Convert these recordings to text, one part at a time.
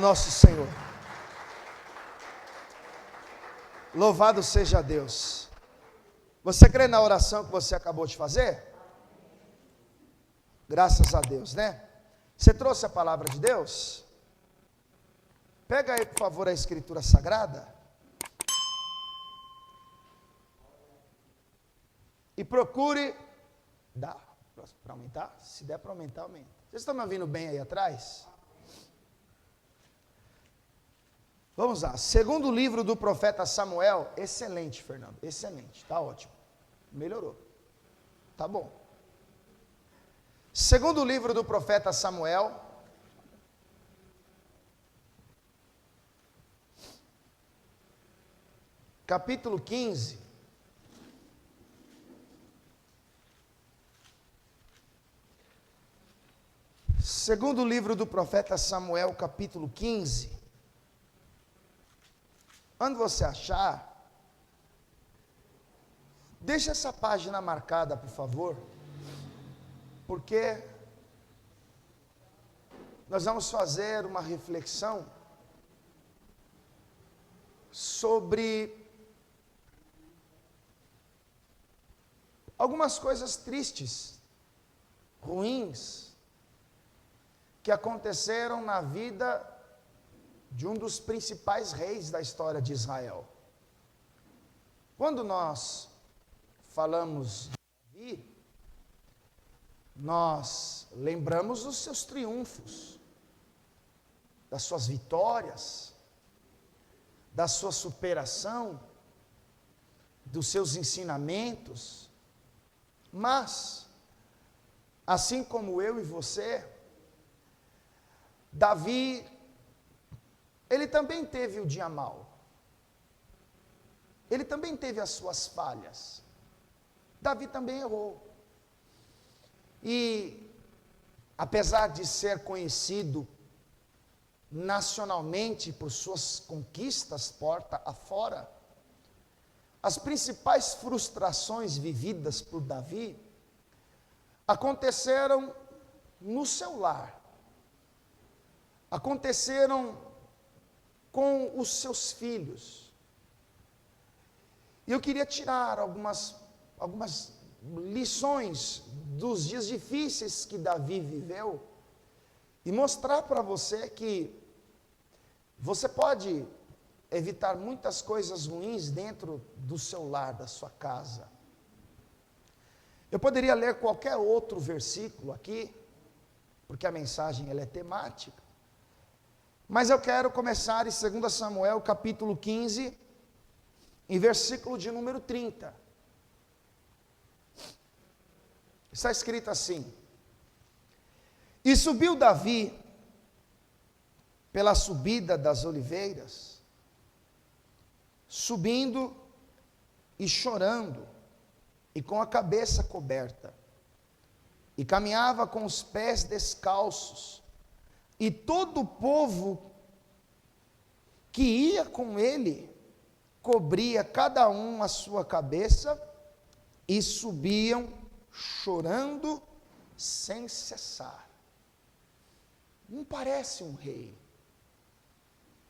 ao nosso Senhor. Louvado seja Deus. Você crê na oração que você acabou de fazer? Graças a Deus, né? Você trouxe a palavra de Deus? Pega aí, por favor, a Escritura Sagrada. E procure. Dá para aumentar? Se der para aumentar, aumenta. Vocês estão me ouvindo bem aí atrás? Vamos lá. Segundo livro do profeta Samuel. Excelente, Fernando. Excelente. Está ótimo. Melhorou. Tá bom. Segundo livro do profeta Samuel. Capítulo 15. Segundo livro do profeta Samuel, capítulo 15. Quando você achar, deixa essa página marcada, por favor, porque nós vamos fazer uma reflexão sobre algumas coisas tristes, ruins, que aconteceram na vida de um dos principais reis da história de Israel. Quando nós falamos de Davi, nós lembramos dos seus triunfos, das suas vitórias, da sua superação, dos seus ensinamentos, mas, assim como eu e você, Davi, ele também teve o dia mau. Ele também teve as suas falhas. Davi também errou. E, apesar de ser conhecido nacionalmente por suas conquistas porta afora, as principais frustrações vividas por Davi aconteceram no seu lar. Aconteceram com os seus filhos. E eu queria tirar algumas lições dos dias difíceis que Davi viveu e mostrar para você que você pode evitar muitas coisas ruins dentro do seu lar, da sua casa. Eu poderia ler qualquer outro versículo aqui, porque a mensagem ela é temática. Mas eu quero começar em 2 Samuel, capítulo 15, em versículo de número 30. Está escrito assim: E subiu Davi pela subida das oliveiras, subindo e chorando, e com a cabeça coberta, e caminhava com os pés descalços, e todo o povo que ia com ele, cobria cada um a sua cabeça, e subiam chorando sem cessar. Não parece um rei.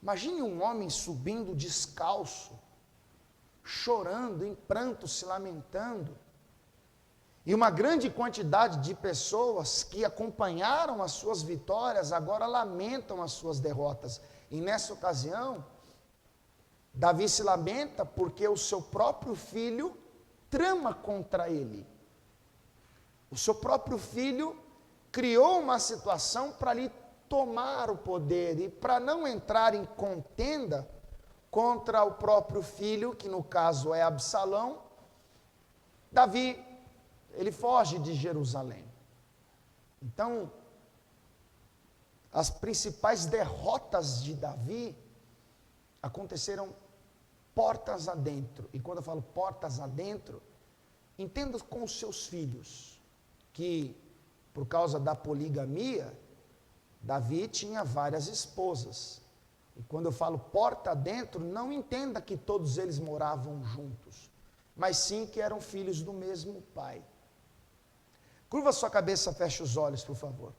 Imagine um homem subindo descalço, chorando, em pranto, se lamentando. E uma grande quantidade de pessoas que acompanharam as suas vitórias, agora lamentam as suas derrotas. E nessa ocasião, Davi se lamenta porque o seu próprio filho trama contra ele. O seu próprio filho criou uma situação para lhe tomar o poder, e para não entrar em contenda contra o próprio filho, que no caso é Absalão, Davi, ele foge de Jerusalém. Então, as principais derrotas de Davi aconteceram portas adentro. E quando eu falo portas adentro, entenda com os seus filhos, que por causa da poligamia, Davi tinha várias esposas. E quando eu falo porta adentro, não entenda que todos eles moravam juntos, mas sim que eram filhos do mesmo pai. Curva sua cabeça, feche os olhos, por favor.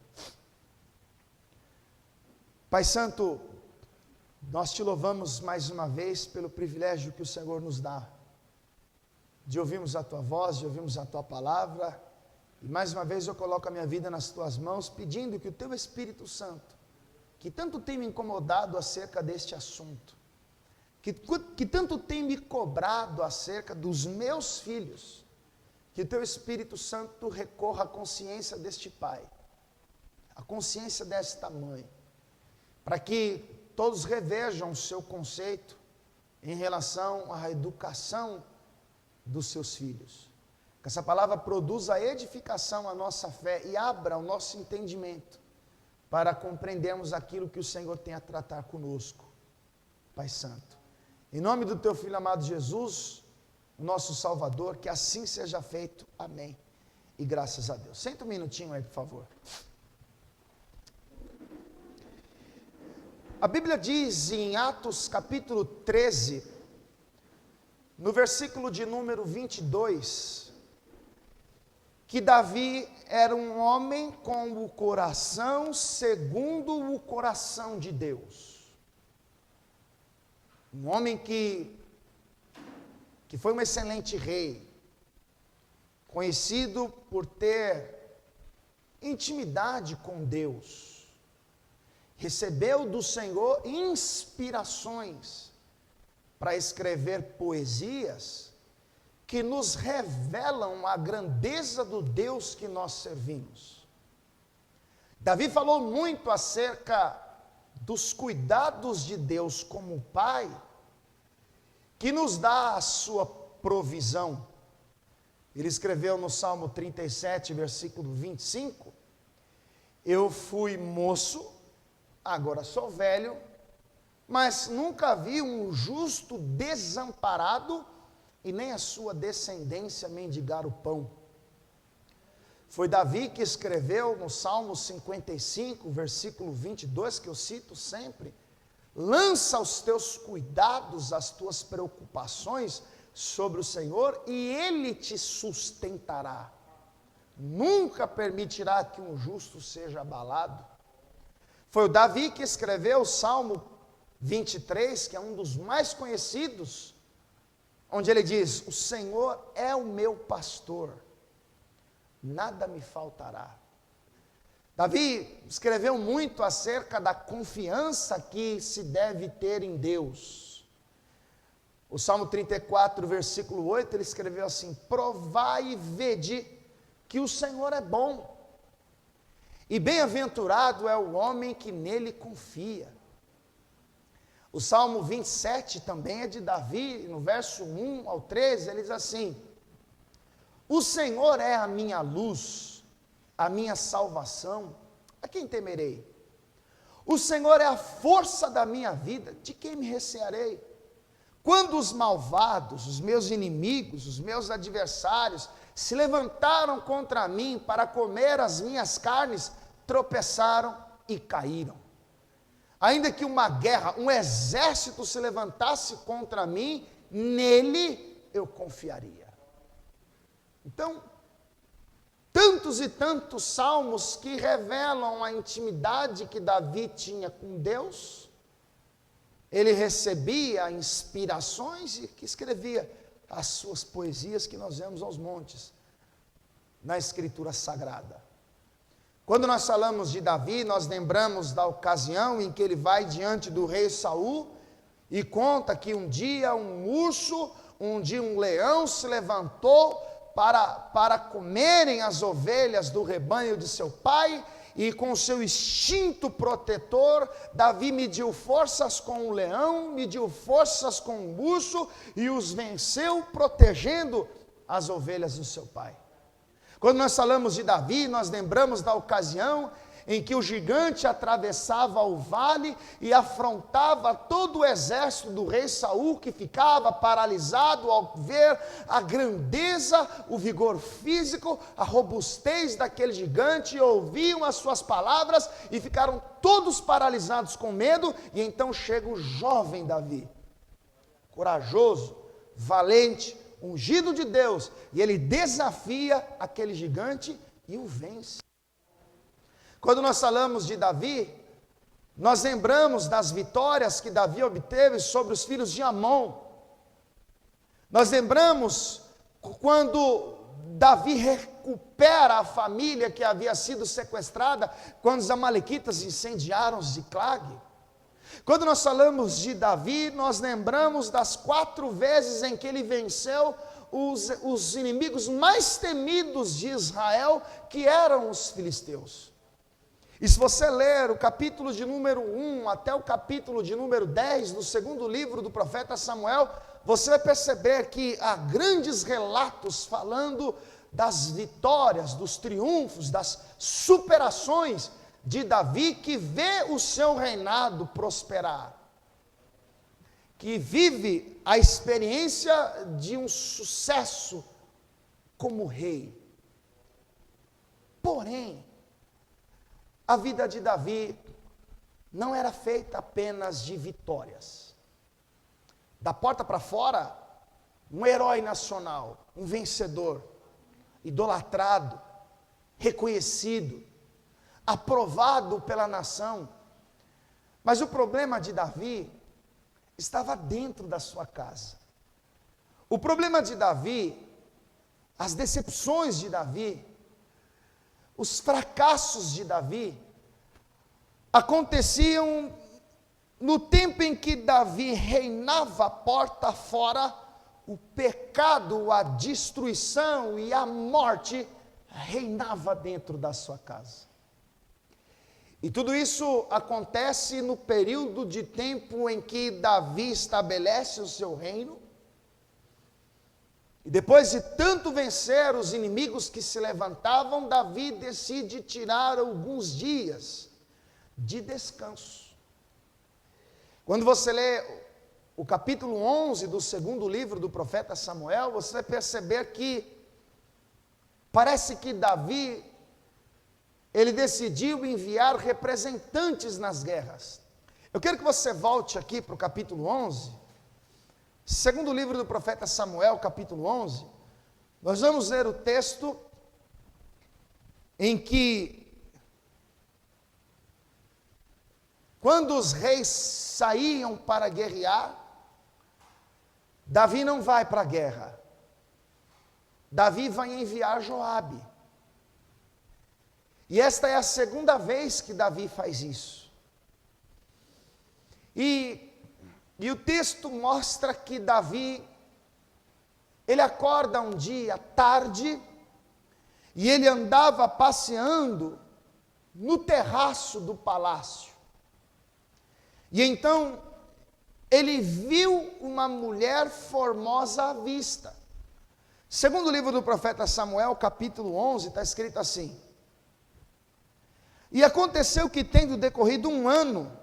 Pai Santo, Nós te louvamos mais uma vez pelo privilégio que o Senhor nos dá, de ouvirmos a Tua voz, de ouvirmos a Tua palavra, e mais uma vez eu coloco a minha vida nas Tuas mãos, pedindo que o Teu Espírito Santo, que tanto tem me incomodado acerca deste assunto, que tanto tem me cobrado acerca dos meus filhos, que o Teu Espírito Santo recorra à consciência deste pai, à consciência desta mãe, para que todos revejam o seu conceito em relação à educação dos seus filhos. Que essa palavra produza edificação à nossa fé e abra o nosso entendimento para compreendermos aquilo que o Senhor tem a tratar conosco, Pai Santo. Em nome do Teu Filho amado Jesus, o nosso Salvador, que assim seja feito. Amém. E graças a Deus. Senta um minutinho aí, por favor. A Bíblia diz em Atos capítulo 13, no versículo de número 22, que Davi era um homem com o coração segundo o coração de Deus. Um homem que foi um excelente rei, conhecido por ter intimidade com Deus. Recebeu do Senhor inspirações para escrever poesias que nos revelam a grandeza do Deus que nós servimos. Davi falou muito acerca dos cuidados de Deus como Pai, que nos dá a sua provisão. Ele escreveu no Salmo 37, versículo 25, eu fui moço, agora sou velho, mas nunca vi um justo desamparado e nem a sua descendência mendigar o pão. Foi Davi que escreveu no Salmo 55, versículo 22, que eu cito sempre, lança os teus cuidados, as tuas preocupações sobre o Senhor e Ele te sustentará. Nunca permitirá que um justo seja abalado. Foi o Davi que escreveu o Salmo 23, que é um dos mais conhecidos, onde ele diz, o Senhor é o meu pastor, nada me faltará. Davi escreveu muito acerca da confiança que se deve ter em Deus. O Salmo 34, versículo 8, ele escreveu assim, provai e vede que o Senhor é bom. E bem-aventurado é o homem que nele confia. O Salmo 27 também é de Davi, no verso 1 ao 13, ele diz assim, o Senhor é a minha luz, a minha salvação, a quem temerei? O Senhor é a força da minha vida, de quem me recearei? Quando os malvados, os meus inimigos, os meus adversários, se levantaram contra mim para comer as minhas carnes, tropeçaram e caíram. Ainda que uma guerra, um exército se levantasse contra mim, nele eu confiaria. Então, tantos e tantos salmos que revelam a intimidade que Davi tinha com Deus, ele recebia inspirações e que escrevia as suas poesias que nós vemos aos montes, na Escritura Sagrada. Quando nós falamos de Davi, nós lembramos da ocasião em que ele vai diante do rei Saul e conta que um dia um urso, um dia um leão se levantou para comerem as ovelhas do rebanho de seu pai, e com seu instinto protetor, Davi mediu forças com o leão, mediu forças com o urso e os venceu protegendo as ovelhas do seu pai. Quando nós falamos de Davi, nós lembramos da ocasião em que o gigante atravessava o vale e afrontava todo o exército do rei Saul, que ficava paralisado ao ver a grandeza, o vigor físico, a robustez daquele gigante, e ouviam as suas palavras e ficaram todos paralisados com medo. E então chega o jovem Davi, corajoso, valente, ungido de Deus, e ele desafia aquele gigante e o vence. Quando nós falamos de Davi, Nós lembramos das vitórias que Davi obteve sobre os filhos de Amon. Nós lembramos quando Davi recupera a família que havia sido sequestrada, quando os amalequitas incendiaram Ziclag. Quando nós falamos de Davi, nós lembramos das 4 vezes em que ele venceu os inimigos mais temidos de Israel, que eram os filisteus. E se você ler o capítulo de número 1 até o capítulo de número 10 do segundo livro do profeta Samuel, você vai perceber que há grandes relatos falando das vitórias, dos triunfos, das superações de Davi, que vê o seu reinado prosperar, que vive a experiência de um sucesso como rei. Porém, a vida de Davi não era feita apenas de vitórias. Da porta para fora, um herói nacional, um vencedor, idolatrado, reconhecido, aprovado pela nação. Mas o problema de Davi estava dentro da sua casa. O problema de Davi, as decepções de Davi, os fracassos de Davi, aconteciam no tempo em que Davi reinava porta fora. O pecado, a destruição e a morte reinava dentro da sua casa. E tudo isso acontece no período de tempo em que Davi estabelece o seu reino. E depois de tanto vencer os inimigos que se levantavam, Davi decide tirar alguns dias de descanso. Quando você lê o capítulo 11 do segundo livro do profeta Samuel, você vai perceber que parece que Davi, ele decidiu enviar representantes nas guerras. Eu quero que você volte aqui para o capítulo 11, segundo livro do profeta Samuel, capítulo 11, nós vamos ler o texto em que, quando os reis saíam para guerrear, Davi não vai para a guerra. Davi vai enviar Joabe. E esta é a segunda vez que Davi faz isso. E o texto mostra que Davi, ele acorda um dia tarde, e ele andava passeando no terraço do palácio. E então, ele viu uma mulher formosa à vista. Segundo o livro do profeta Samuel, capítulo 11, está escrito assim: e aconteceu que, tendo decorrido 1 ano,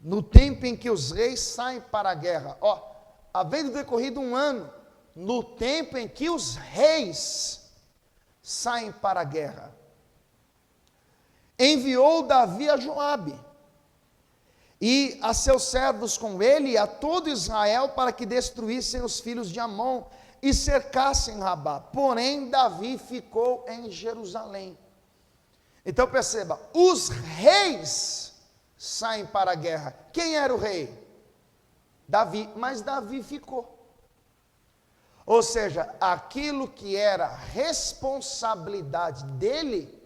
no tempo em que os reis saem para a guerra, havendo decorrido 1 ano, no tempo em que os reis saem para a guerra, enviou Davi a Joabe, e a seus servos com ele, e a todo Israel, para que destruíssem os filhos de Amon, e cercassem Rabá. Porém, Davi ficou em Jerusalém. Então perceba, os reis saem para a guerra. Quem era o rei? Davi, mas Davi ficou. Ou seja, aquilo que era responsabilidade dele,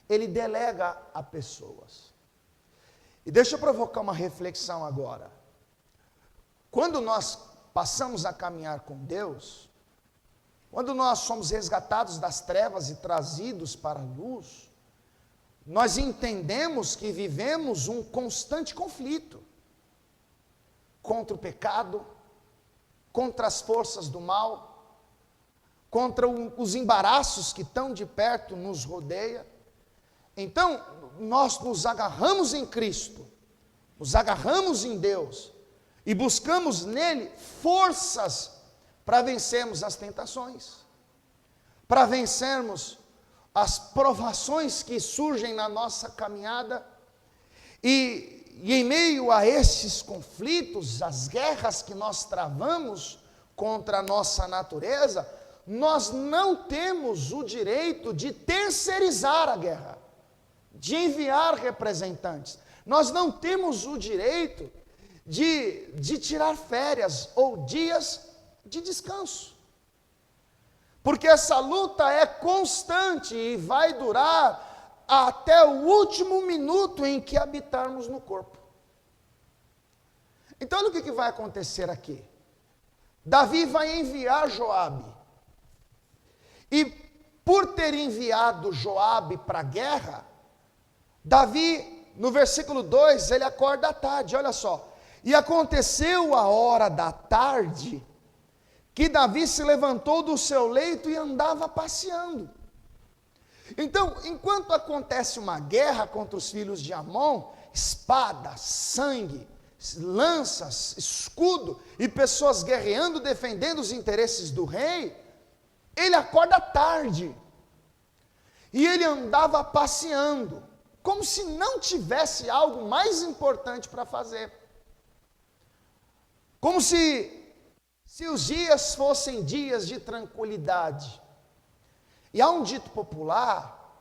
ele delega a pessoas. E deixa eu provocar uma reflexão agora. Quando nós passamos a caminhar com Deus, quando nós somos resgatados das trevas e trazidos para a luz, nós entendemos que vivemos um constante conflito contra o pecado, contra as forças do mal, contra os embaraços que tão de perto nos rodeia. Então, nós nos agarramos em Cristo, nos agarramos em Deus e buscamos nele forças para vencermos as tentações, para vencermos as provações que surgem na nossa caminhada. E em meio a estes conflitos, as guerras que nós travamos contra a nossa natureza, nós não temos o direito de terceirizar a guerra, de enviar representantes. Nós não temos o direito de tirar férias ou dias de descanso. Porque essa luta é constante e vai durar até o último minuto em que habitarmos no corpo. Então, olha o que vai acontecer aqui. Davi vai enviar Joabe. E por ter enviado Joabe para a guerra, Davi, no versículo 2, ele acorda à tarde, olha só. E aconteceu a hora da tarde, que Davi se levantou do seu leito e andava passeando. Então, enquanto acontece uma guerra contra os filhos de Amon, espada, sangue, lanças, escudo, e pessoas guerreando, defendendo os interesses do rei, ele acorda tarde, e ele andava passeando, como se não tivesse algo mais importante para fazer, como se os dias fossem dias de tranquilidade. E há um dito popular,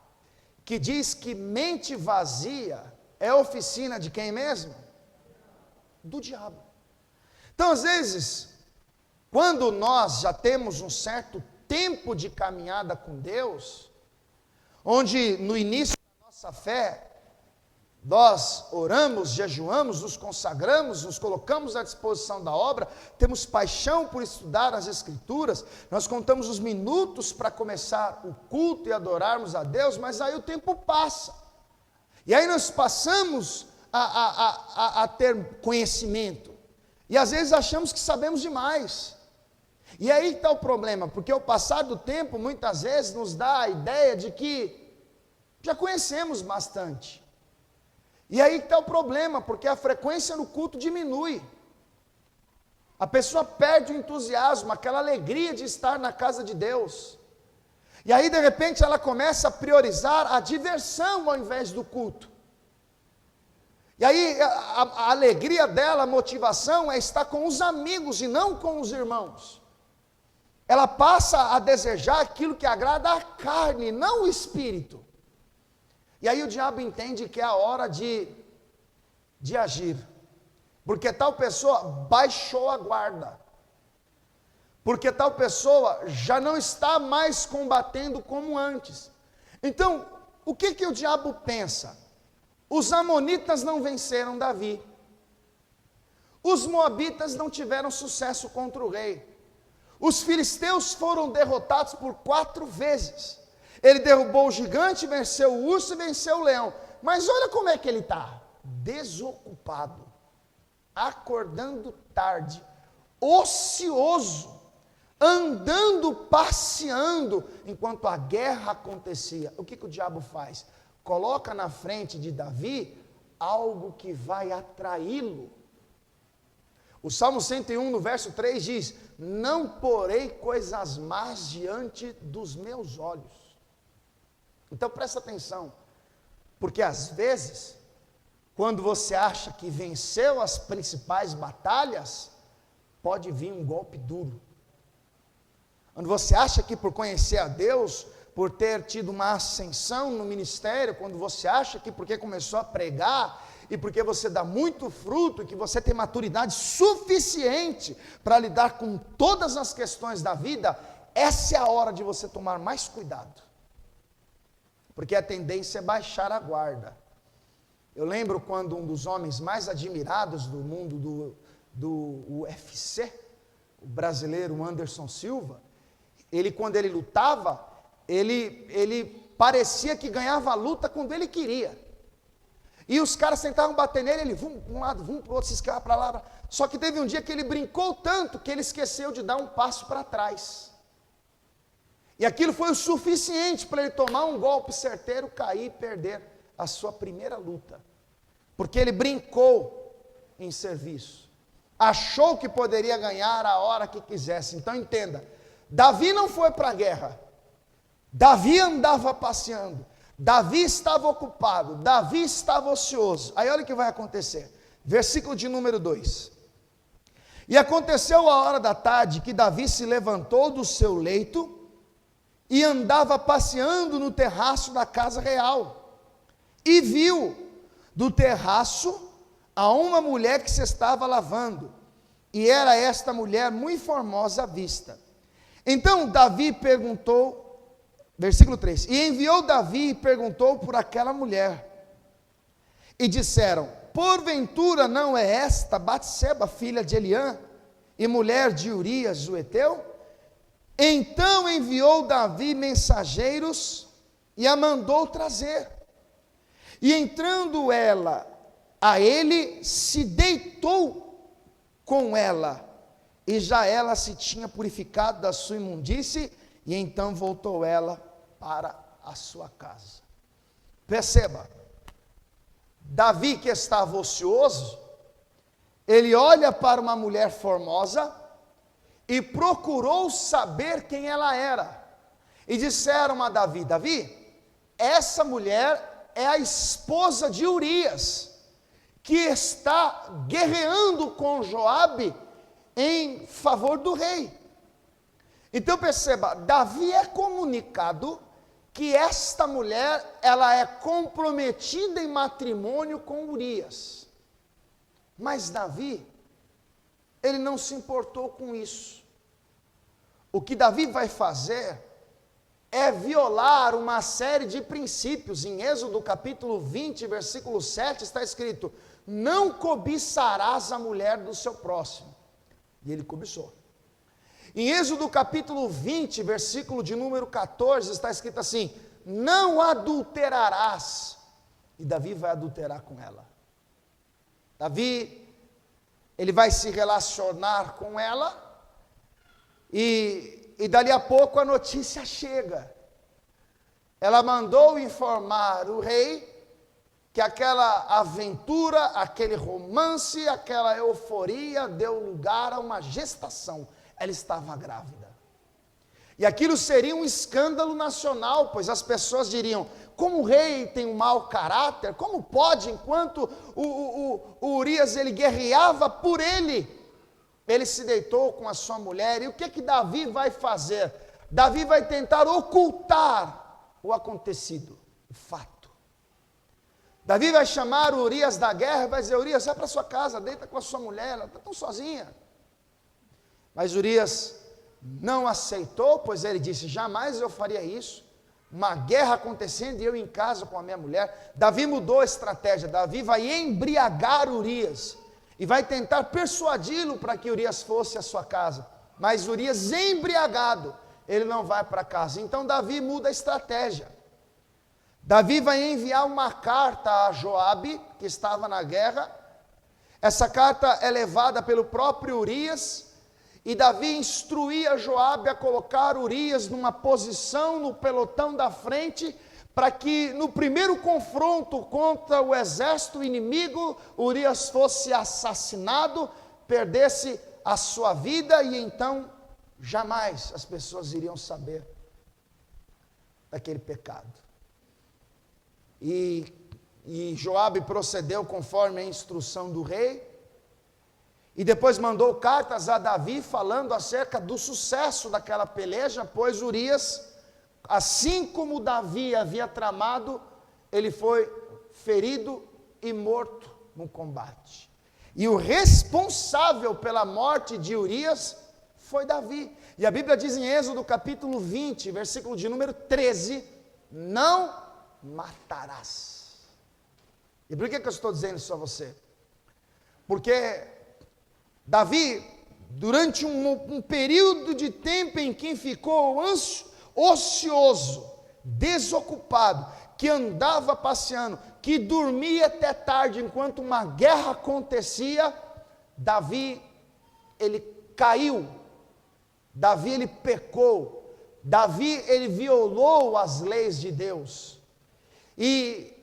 que diz que mente vazia é oficina de quem mesmo? Do diabo. Então, às vezes, quando nós já temos um certo tempo de caminhada com Deus, onde no início da nossa fé, nós oramos, jejuamos, nos consagramos, nos colocamos à disposição da obra, temos paixão por estudar as Escrituras, nós contamos os minutos para começar o culto e adorarmos a Deus, mas aí o tempo passa, e aí nós passamos a ter conhecimento, e às vezes achamos que sabemos demais, e aí está o problema, porque o passar do tempo muitas vezes nos dá a ideia de que já conhecemos bastante. E aí está o problema, porque a frequência no culto diminui. A pessoa perde o entusiasmo, aquela alegria de estar na casa de Deus. E aí, de repente, ela começa a priorizar a diversão ao invés do culto. E aí, a alegria dela, a motivação é estar com os amigos e não com os irmãos. Ela passa a desejar aquilo que agrada a carne, não o espírito. E aí o diabo entende que é a hora de agir, porque tal pessoa baixou a guarda, porque tal pessoa já não está mais combatendo como antes. Então, o que o diabo pensa? Os amonitas não venceram Davi, os moabitas não tiveram sucesso contra o rei, os filisteus foram derrotados por 4 vezes, ele derrubou o gigante, venceu o urso e venceu o leão. Mas olha como é que ele está. Desocupado. Acordando tarde. Ocioso. Andando, passeando. Enquanto a guerra acontecia. O que o diabo faz? Coloca na frente de Davi algo que vai atraí-lo. O Salmo 101, no verso 3 diz: não porei coisas más diante dos meus olhos. Então presta atenção, porque às vezes, quando você acha que venceu as principais batalhas, pode vir um golpe duro. Quando você acha que por conhecer a Deus, por ter tido uma ascensão no ministério, quando você acha que porque começou a pregar, e porque você dá muito fruto, e que você tem maturidade suficiente para lidar com todas as questões da vida, essa é a hora de você tomar mais cuidado. Porque a tendência é baixar a guarda. Eu lembro quando um dos homens mais admirados do mundo do UFC, o brasileiro Anderson Silva, quando ele lutava, ele parecia que ganhava a luta quando ele queria. E os caras tentavam bater nele, ele vum para um lado, vum para o outro, se escapa para lá. Só que teve um dia que ele brincou tanto que ele esqueceu de dar um passo para trás. E aquilo foi o suficiente para ele tomar um golpe certeiro, cair e perder a sua primeira luta. Porque ele brincou em serviço. Achou que poderia ganhar a hora que quisesse. Então entenda, Davi não foi para a guerra. Davi andava passeando. Davi estava ocupado. Davi estava ocioso. Aí olha o que vai acontecer. Versículo de número 2. E aconteceu a hora da tarde que Davi se levantou do seu leito e andava passeando no terraço da casa real, e viu do terraço a uma mulher que se estava lavando, e era esta mulher muito formosa à vista. Então Davi perguntou, versículo 3, e enviou Davi e perguntou por aquela mulher, e disseram, porventura não é esta Batseba, filha de Eliã, e mulher de Urias, o heteu? Então enviou Davi mensageiros, e a mandou trazer, e entrando ela a ele, se deitou com ela, e já ela se tinha purificado da sua imundície, e então voltou ela para a sua casa. Perceba, Davi, que estava ocioso, ele olha para uma mulher formosa, e procurou saber quem ela era, e disseram a Davi, Davi, essa mulher é a esposa de Urias, que está guerreando com Joabe em favor do rei. Então perceba, Davi é comunicado que esta mulher, ela é comprometida em matrimônio com Urias. Mas Davi, ele não se importou com isso. O que Davi vai fazer é violar uma série de princípios. Em Êxodo capítulo 20, versículo 7, está escrito, não cobiçarás a mulher do seu próximo. E ele cobiçou. Em Êxodo capítulo 20, versículo de número 14, está escrito assim, não adulterarás. E Davi vai adulterar com ela. Davi, ele vai se relacionar com ela, e dali a pouco a notícia chega. Ela mandou informar o rei que aquela aventura, aquele romance, aquela euforia deu lugar a uma gestação. Ela estava grávida. E aquilo seria um escândalo nacional, pois as pessoas diriam, como o rei tem um mau caráter, como pode, enquanto o Urias ele guerreava por ele se deitou com a sua mulher, e o que Davi vai fazer? Davi vai tentar ocultar o acontecido, o fato. Davi vai chamar o Urias da guerra, vai dizer, Urias, vai para sua casa, deita com a sua mulher, ela está tão sozinha. Mas Urias não aceitou, pois ele disse, jamais eu faria isso, uma guerra acontecendo e eu em casa com a minha mulher. Davi mudou a estratégia, Davi vai embriagar Urias, e vai tentar persuadi-lo para que Urias fosse à sua casa. Mas Urias embriagado, ele não vai para casa. Então Davi muda a estratégia. Davi vai enviar uma carta a Joabe, que estava na guerra. Essa carta é levada pelo próprio Urias, e Davi instruía Joabe a colocar Urias numa posição no pelotão da frente, para que no primeiro confronto contra o exército inimigo, Urias fosse assassinado, perdesse a sua vida, e então jamais as pessoas iriam saber daquele pecado. E Joabe procedeu conforme a instrução do rei, e depois mandou cartas a Davi falando acerca do sucesso daquela peleja, pois Urias, assim como Davi havia tramado, ele foi ferido e morto no combate. E o responsável pela morte de Urias foi Davi. E a Bíblia diz em Êxodo capítulo 20, versículo de número 13, não matarás. E por que eu estou dizendo isso a você? Porque Davi, durante um período de tempo em que ficou ocioso, desocupado, que andava passeando, que dormia até tarde enquanto uma guerra acontecia, Davi, ele caiu, Davi, ele pecou, Davi, ele violou as leis de Deus, e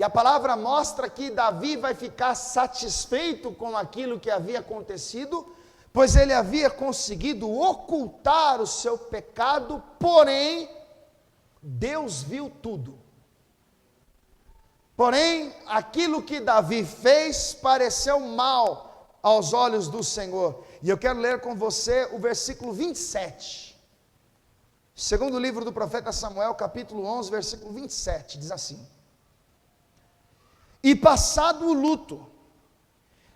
a palavra mostra que Davi vai ficar satisfeito com aquilo que havia acontecido, pois ele havia conseguido ocultar o seu pecado, porém, Deus viu tudo. Porém, aquilo que Davi fez pareceu mal aos olhos do Senhor. E eu quero ler com você o versículo 27. Segundo livro do profeta Samuel, capítulo 11, versículo 27, diz assim: E passado o luto,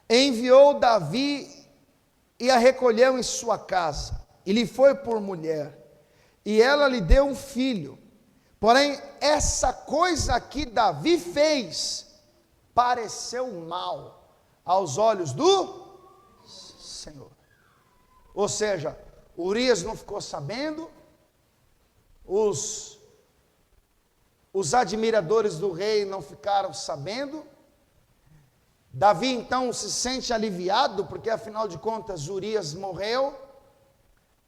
enviou Davi e a recolheu em sua casa, e lhe foi por mulher, e ela lhe deu um filho. Porém, essa coisa que Davi fez, pareceu mal aos olhos do Senhor. Ou seja, Urias não ficou sabendo, os admiradores do rei não ficaram sabendo. Davi então se sente aliviado, porque afinal de contas Urias morreu,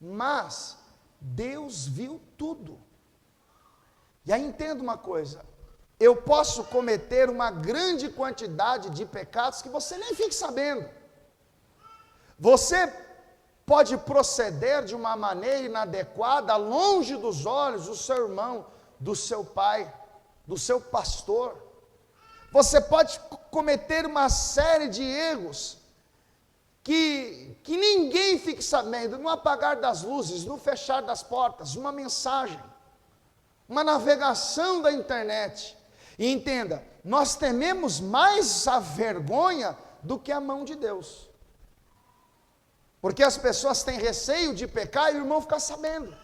mas Deus viu tudo. E aí entenda uma coisa, eu posso cometer uma grande quantidade de pecados que você nem fique sabendo. Você pode proceder de uma maneira inadequada, longe dos olhos do seu irmão, do seu pai, do seu pastor. Você pode cometer uma série de erros que ninguém fique sabendo, no apagar das luzes, no fechar das portas, uma mensagem, uma navegação da internet. E entenda, nós tememos mais a vergonha do que a mão de Deus. Porque as pessoas têm receio de pecar e o irmão ficar sabendo.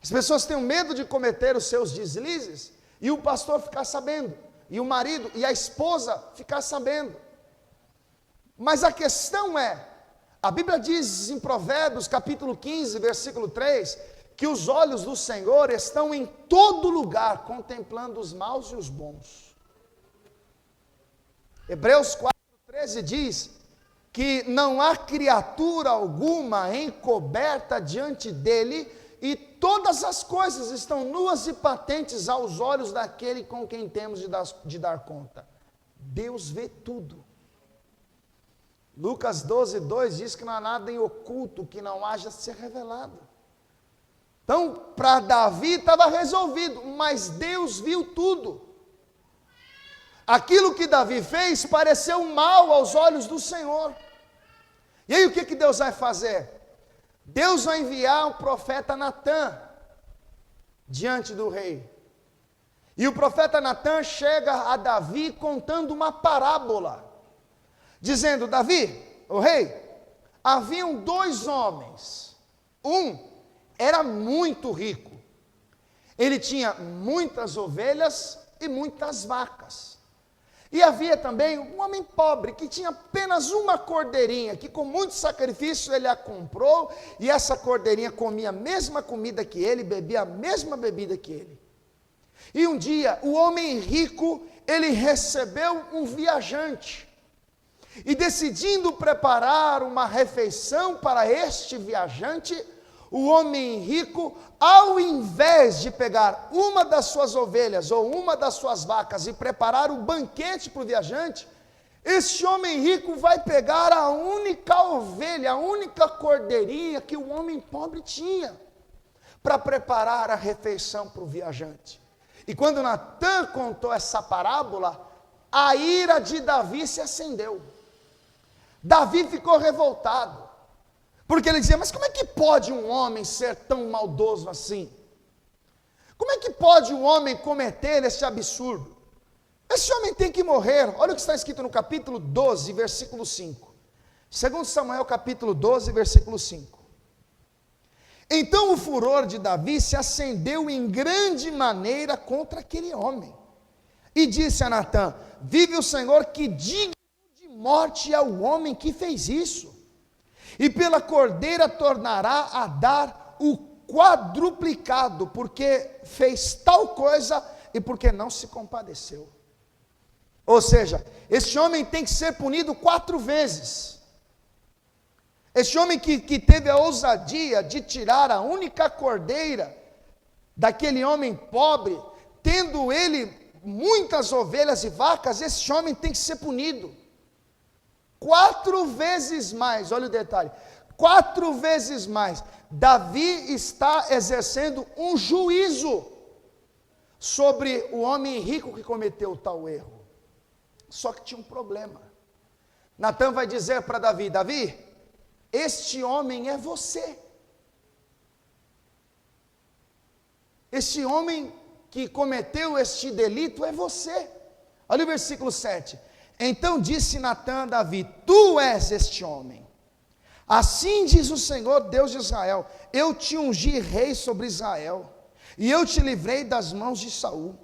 As pessoas têm medo de cometer os seus deslizes e o pastor ficar sabendo. E o marido e a esposa ficar sabendo. Mas a questão é, a Bíblia diz em Provérbios capítulo 15, versículo 3, que os olhos do Senhor estão em todo lugar, contemplando os maus e os bons. Hebreus 4,13 diz que não há criatura alguma encoberta diante dele, e todas as coisas estão nuas e patentes aos olhos daquele com quem temos de dar conta. Deus vê tudo. Lucas 12:2 diz que não há nada em oculto que não haja ser revelado. Então, para Davi estava resolvido, mas Deus viu tudo. Aquilo que Davi fez pareceu mal aos olhos do Senhor. E aí o que Deus vai fazer? Deus vai enviar o profeta Natã diante do rei. E o profeta Natã chega a Davi contando uma parábola, dizendo: Davi, o rei, haviam 2 homens. Um era muito rico. Ele tinha muitas ovelhas e muitas vacas. E havia também um homem pobre que tinha apenas uma cordeirinha, que com muito sacrifício ele a comprou, e essa cordeirinha comia a mesma comida que ele, bebia a mesma bebida que ele. E um dia, o homem rico, ele recebeu um viajante, e decidindo preparar uma refeição para este viajante, o homem rico, ao invés de pegar uma das suas ovelhas ou uma das suas vacas e preparar um banquete para o viajante, este homem rico vai pegar a única ovelha, a única cordeirinha que o homem pobre tinha, para preparar a refeição para o viajante. E quando Natã contou essa parábola, a ira de Davi se acendeu. Davi ficou revoltado. Porque ele dizia: mas como é que pode um homem ser tão maldoso assim? Como é que pode um homem cometer esse absurdo? Esse homem tem que morrer. Olha o que está escrito no capítulo 12, versículo 5. 2 Samuel capítulo 12, versículo 5. Então o furor de Davi se acendeu em grande maneira contra aquele homem. E disse a Natã: vive o Senhor, que digno de morte é o homem que fez isso. E pela cordeira tornará a dar o quadruplicado, porque fez tal coisa e porque não se compadeceu. Ou seja, este homem tem que ser punido 4 vezes. Este homem que teve a ousadia de tirar a única cordeira daquele homem pobre, tendo ele muitas ovelhas e vacas, este homem tem que ser punido 4 vezes mais. Olha o detalhe, 4 vezes mais. Davi está exercendo um juízo sobre o homem rico que cometeu tal erro. Só que tinha um problema. Natã vai dizer para Davi: Davi, este homem é você. Este homem que cometeu este delito é você. Olha o versículo 7. Então disse Natã a Davi: tu és este homem. Assim diz o Senhor, Deus de Israel: eu te ungi rei sobre Israel, e eu te livrei das mãos de Saul,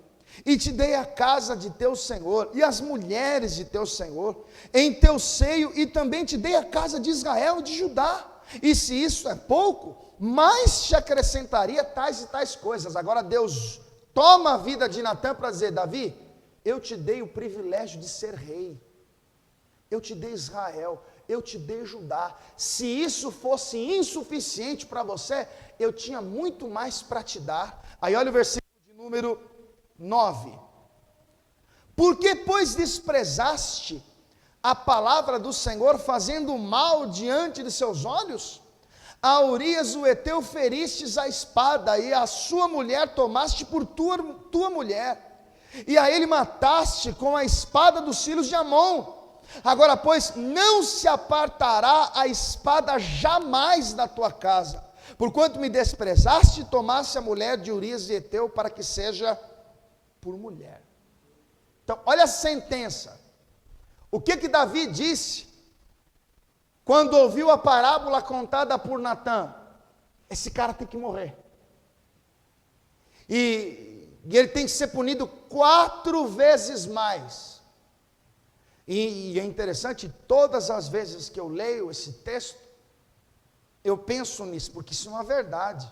e te dei a casa de teu senhor, e as mulheres de teu senhor, em teu seio, e também te dei a casa de Israel e de Judá. E se isso é pouco, mais te acrescentaria tais e tais coisas. Agora Deus toma a vida de Natã para dizer: Davi, eu te dei o privilégio de ser rei, eu te dei Israel, eu te dei Judá. Se isso fosse insuficiente para você, eu tinha muito mais para te dar. Aí olha o versículo de número 9. Porque, pois, desprezaste a palavra do Senhor, fazendo mal diante de seus olhos? A Urias o Heteu feristes a espada, e a sua mulher tomaste por tua mulher, e a ele mataste com a espada dos filhos de Amon. Agora, pois, não se apartará a espada jamais da tua casa, porquanto me desprezaste e tomaste a mulher de Urias e Heteu para que seja por mulher. Então, olha a sentença. O que Davi disse quando ouviu a parábola contada por Natã? Esse cara tem que morrer. E ele tem que ser punido 4 vezes mais. E é interessante, todas as vezes que eu leio esse texto, eu penso nisso, porque isso é uma verdade.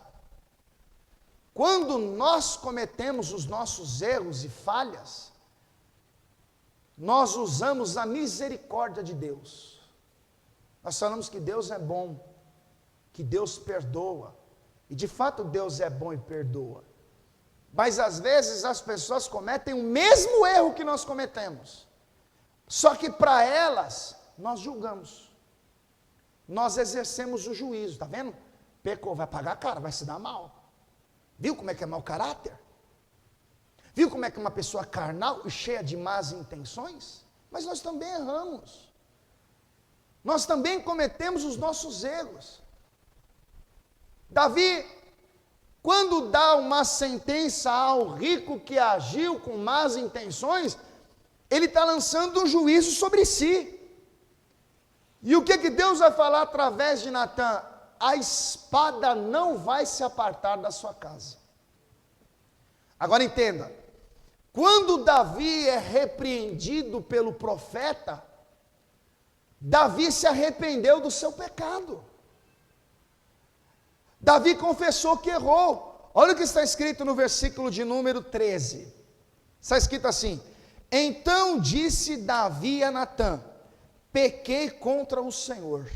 Quando nós cometemos os nossos erros e falhas, nós usamos a misericórdia de Deus. Nós falamos que Deus é bom, que Deus perdoa, e de fato Deus é bom e perdoa. Mas às vezes as pessoas cometem o mesmo erro que nós cometemos, só que para elas nós julgamos, nós exercemos o juízo. Está vendo? Pecou, vai pagar caro, vai se dar mal. Viu como é que é mau caráter? Viu como é que é uma pessoa carnal e cheia de más intenções? Mas nós também erramos. Nós também cometemos os nossos erros. Davi, quando dá uma sentença ao rico que agiu com más intenções, ele está lançando um juízo sobre si. E o que Deus vai falar através de Natã? A espada não vai se apartar da sua casa. Agora entenda, quando Davi é repreendido pelo profeta, Davi se arrependeu do seu pecado. Davi confessou que errou. Olha o que está escrito no versículo de número 13. Está escrito assim: então disse Davi a Natã: pequei contra o Senhor.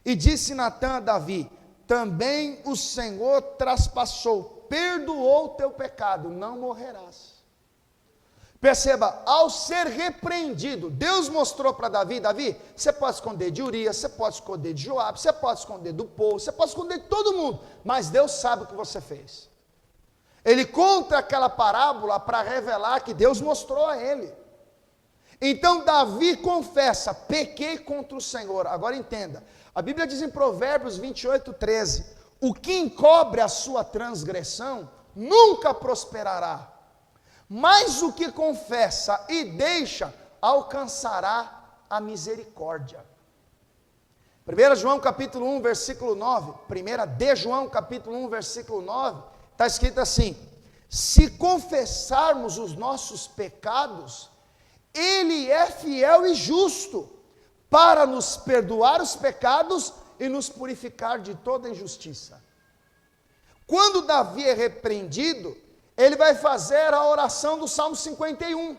E disse Natã a Davi: também o Senhor traspassou, perdoou o teu pecado, não morrerás. Perceba, ao ser repreendido, Deus mostrou para Davi: Davi, você pode esconder de Urias, você pode esconder de Joabe, você pode esconder do povo, você pode esconder de todo mundo, mas Deus sabe o que você fez. Ele conta aquela parábola para revelar que Deus mostrou a ele. Então Davi confessa: pequei contra o Senhor. Agora entenda, a Bíblia diz em Provérbios 28:13: o que encobre a sua transgressão nunca prosperará, mas o que confessa e deixa alcançará a misericórdia. 1 João capítulo 1, versículo 9, 1 de João capítulo 1, versículo 9, está escrito assim: se confessarmos os nossos pecados, Ele é fiel e justo para nos perdoar os pecados e nos purificar de toda injustiça. Quando Davi é repreendido, ele vai fazer a oração do Salmo 51,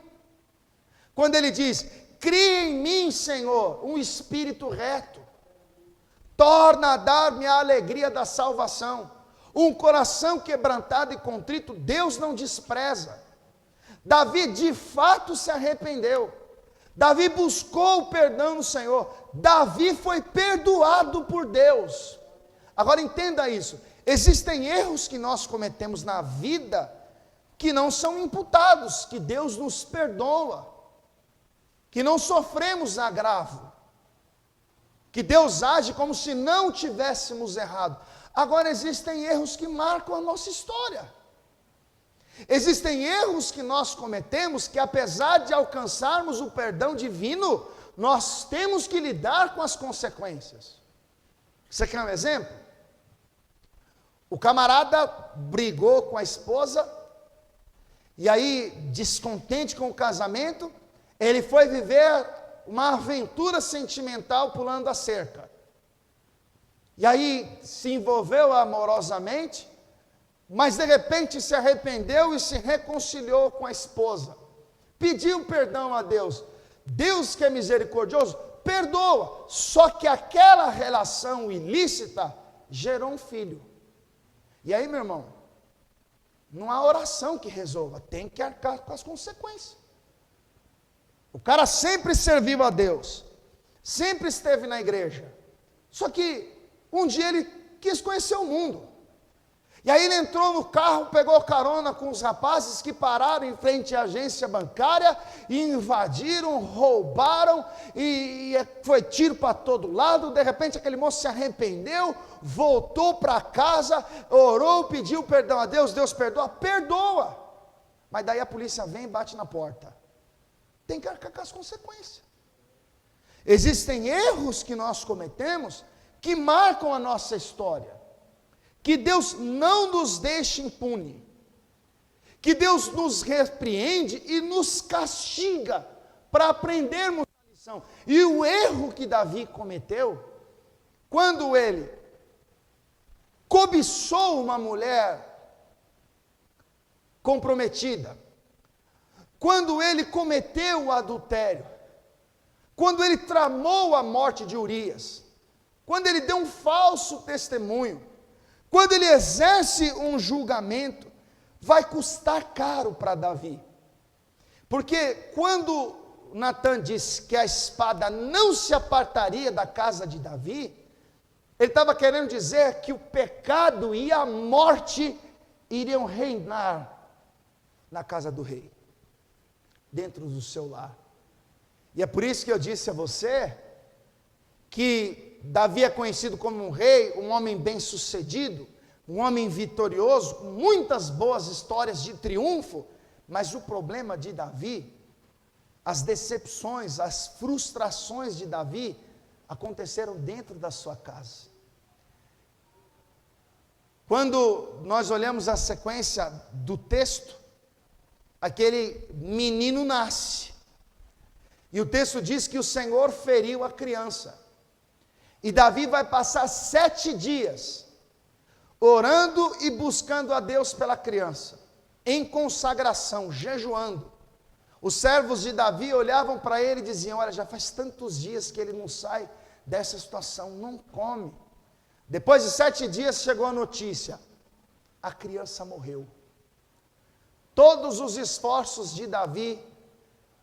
quando ele diz: cria em mim, Senhor, um espírito reto, torna a dar-me a alegria da salvação, um coração quebrantado e contrito, Deus não despreza. Davi de fato se arrependeu, Davi buscou o perdão no Senhor, Davi foi perdoado por Deus. Agora entenda isso, existem erros que nós cometemos na vida que não são imputados, que Deus nos perdoa, que não sofremos agravo, que Deus age como se não tivéssemos errado. Agora existem erros que marcam a nossa história, Existem erros que nós cometemos que, apesar de alcançarmos o perdão divino, nós temos que lidar com as consequências. Você quer um exemplo? O camarada brigou com a esposa, e aí, descontente com o casamento, ele foi viver uma aventura sentimental pulando a cerca. E aí se envolveu amorosamente, mas de repente se arrependeu e se reconciliou com a esposa. Pediu perdão a Deus. Deus, que é misericordioso, perdoa. Só que aquela relação ilícita gerou um filho. E aí, meu irmão, não há oração que resolva, tem que arcar com as consequências. O cara sempre serviu a Deus, sempre esteve na igreja. Só que um dia ele quis conhecer o mundo. E aí ele entrou no carro, pegou carona com os rapazes que pararam em frente à agência bancária e invadiram, roubaram, e foi tiro para todo lado. De repente aquele moço se arrependeu, voltou para casa, orou, pediu perdão a Deus. Deus perdoa? Perdoa. Mas daí a polícia vem e bate na porta. Tem que arcar com as consequências. Existem erros que nós cometemos que marcam a nossa história. Que Deus não nos deixe impune, que Deus nos repreende e nos castiga para aprendermos a lição. E o erro que Davi cometeu, quando ele cobiçou uma mulher comprometida, quando ele cometeu o adultério, quando ele tramou a morte de Urias, quando ele deu um falso testemunho, quando ele exerce um julgamento, vai custar caro para Davi. Porque quando Natã disse que a espada não se apartaria da casa de Davi, ele estava querendo dizer que o pecado e a morte iriam reinar na casa do rei, dentro do seu lar. E é por isso que eu disse a você que Davi é conhecido como um rei, um homem bem-sucedido, um homem vitorioso, com muitas boas histórias de triunfo, mas o problema de Davi, as decepções, as frustrações de Davi, aconteceram dentro da sua casa. Quando nós olhamos a sequência do texto, aquele menino nasce, e o texto diz que o Senhor feriu a criança. E Davi vai passar 7 dias orando e buscando a Deus pela criança, em consagração, jejuando. Os servos de Davi olhavam para ele e diziam: olha, já faz tantos dias que ele não sai dessa situação, não come. Depois de 7 dias chegou a notícia: a criança morreu. Todos os esforços de Davi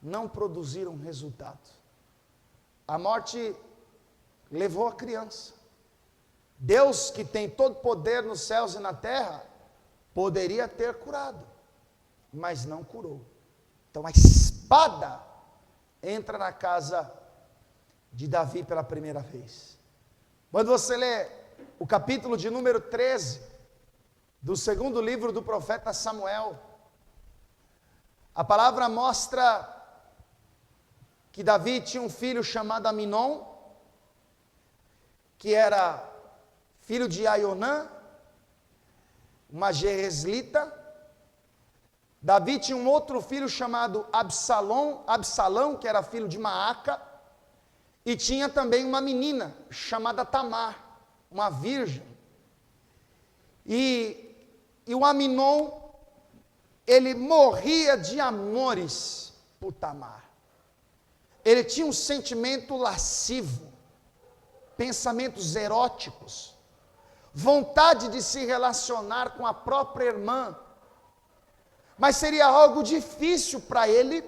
não produziram resultado. A morte levou a criança. Deus, que tem todo poder nos céus e na terra, poderia ter curado, mas não curou. Então a espada entra na casa de Davi pela primeira vez. Quando você lê o capítulo de número 13 do segundo livro do profeta Samuel, a palavra mostra que Davi tinha um filho chamado Aminon, que era filho de Aionã, uma jereslita. Davi tinha um outro filho chamado Absalão, que era filho de Maaca, e tinha também uma menina chamada Tamar, uma virgem. E o Aminon, ele morria de amores por Tamar. Ele tinha um sentimento lascivo, pensamentos eróticos, vontade de se relacionar com a própria irmã, mas seria algo difícil para ele,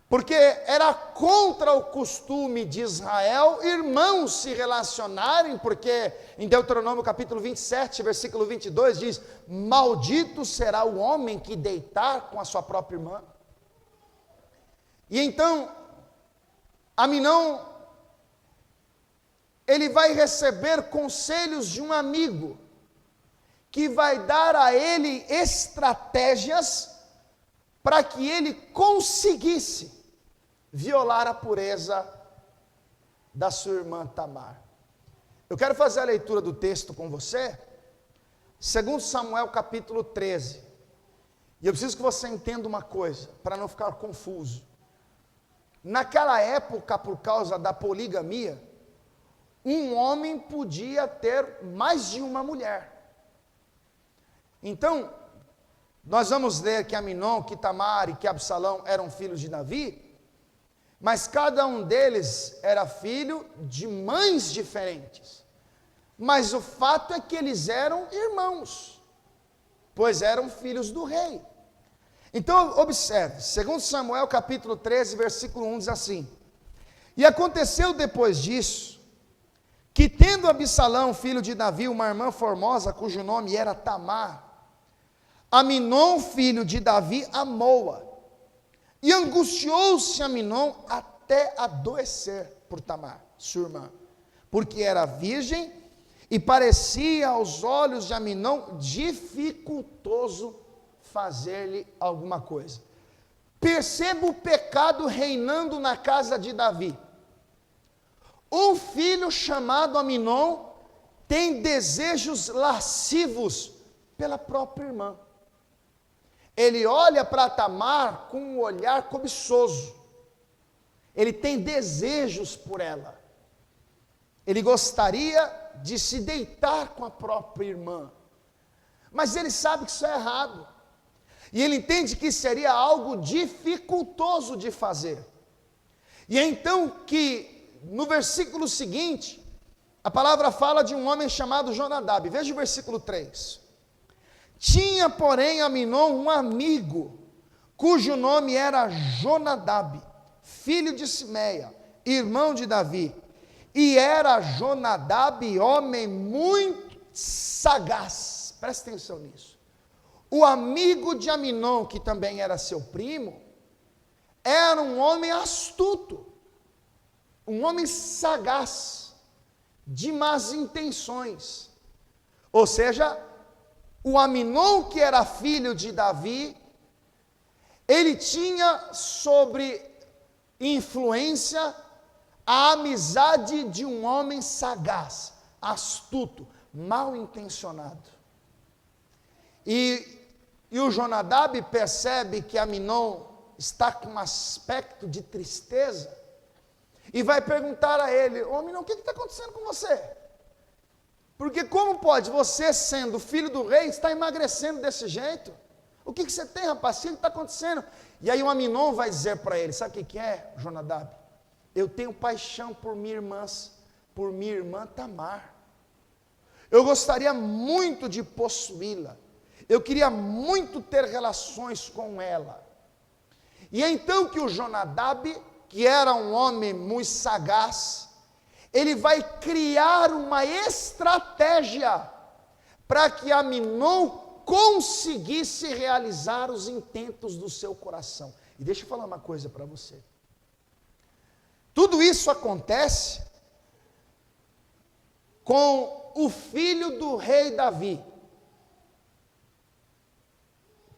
porque era contra o costume de Israel irmãos se relacionarem, porque em Deuteronômio capítulo 27, versículo 22 diz: maldito será o homem que deitar com a sua própria irmã. E então Aminon, ele vai receber conselhos de um amigo, que vai dar a ele estratégias para que ele conseguisse violar a pureza da sua irmã Tamar. Eu quero fazer a leitura do texto com você, 2 Samuel capítulo 13. E eu preciso que você entenda uma coisa, para não ficar confuso. Naquela época, por causa da poligamia, um homem podia ter mais de uma mulher. Então, nós vamos ler que Aminon, que Tamar e que Absalão eram filhos de Davi, mas cada um deles era filho de mães diferentes. Mas o fato é que eles eram irmãos, pois eram filhos do rei. Então, observe, 2 Samuel capítulo 13, versículo 1 diz assim: E aconteceu depois disso, que tendo Absalão, filho de Davi, uma irmã formosa, cujo nome era Tamar, Aminon, filho de Davi, amou-a. E angustiou-se Aminon até adoecer por Tamar, sua irmã, porque era virgem e parecia aos olhos de Aminon dificultoso fazer-lhe alguma coisa. Perceba o pecado reinando na casa de Davi. Um filho chamado Aminon tem desejos lascivos pela própria irmã. Ele olha para Tamar com um olhar cobiçoso. Ele tem desejos por ela. Ele gostaria de se deitar com a própria irmã. Mas ele sabe que isso é errado. E ele entende que seria algo dificultoso de fazer. E é então que, no versículo seguinte, a palavra fala de um homem chamado Jonadab. Veja o versículo 3. Tinha, porém, Aminon um amigo, cujo nome era Jonadab, filho de Simeia, irmão de Davi. E era Jonadab homem muito sagaz. Presta atenção nisso. O amigo de Aminon, que também era seu primo, era um homem astuto, um homem sagaz, de más intenções. Ou seja, o Aminon, que era filho de Davi, ele tinha sobre influência a amizade de um homem sagaz, astuto, mal intencionado. E o Jonadab percebe que Aminon está com um aspecto de tristeza e vai perguntar a ele: ô Aminon, o que está acontecendo com você? Porque como pode você, sendo filho do rei, estar emagrecendo desse jeito? O que você tem, rapaz? O que está acontecendo? E aí o Aminon vai dizer para ele: sabe o que é, Jonadab? Eu tenho paixão por minha irmã Tamar. Eu gostaria muito de possuí-la. Eu queria muito ter relações com ela. E é então que o Jonadab, que era um homem muito sagaz, ele vai criar uma estratégia para que Aminon conseguisse realizar os intentos do seu coração. E deixa eu falar uma coisa para você. Tudo isso acontece com o filho do rei Davi.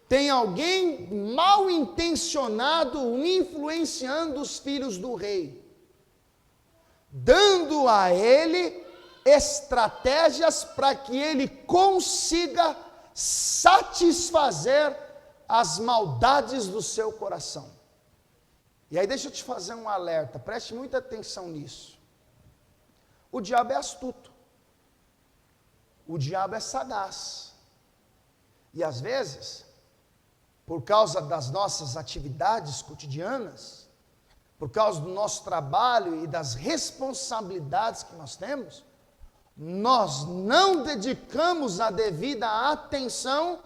Tem alguém mal intencionado influenciando os filhos do rei, dando a ele estratégias para que ele consiga satisfazer as maldades do seu coração. E aí deixa eu te fazer um alerta, preste muita atenção nisso. O diabo é astuto, o diabo é sagaz, e às vezes, por causa das nossas atividades cotidianas, por causa do nosso trabalho e das responsabilidades que nós temos, nós não dedicamos a devida atenção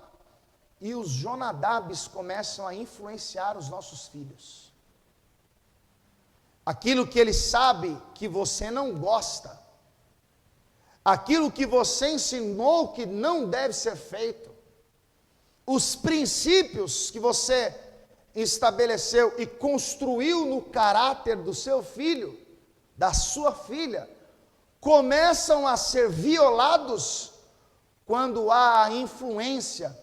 e os Jonadabes começam a influenciar os nossos filhos. Aquilo que ele sabe que você não gosta, aquilo que você ensinou que não deve ser feito, os princípios que você estabeleceu e construiu no caráter do seu filho, da sua filha, começam a ser violados quando há a influência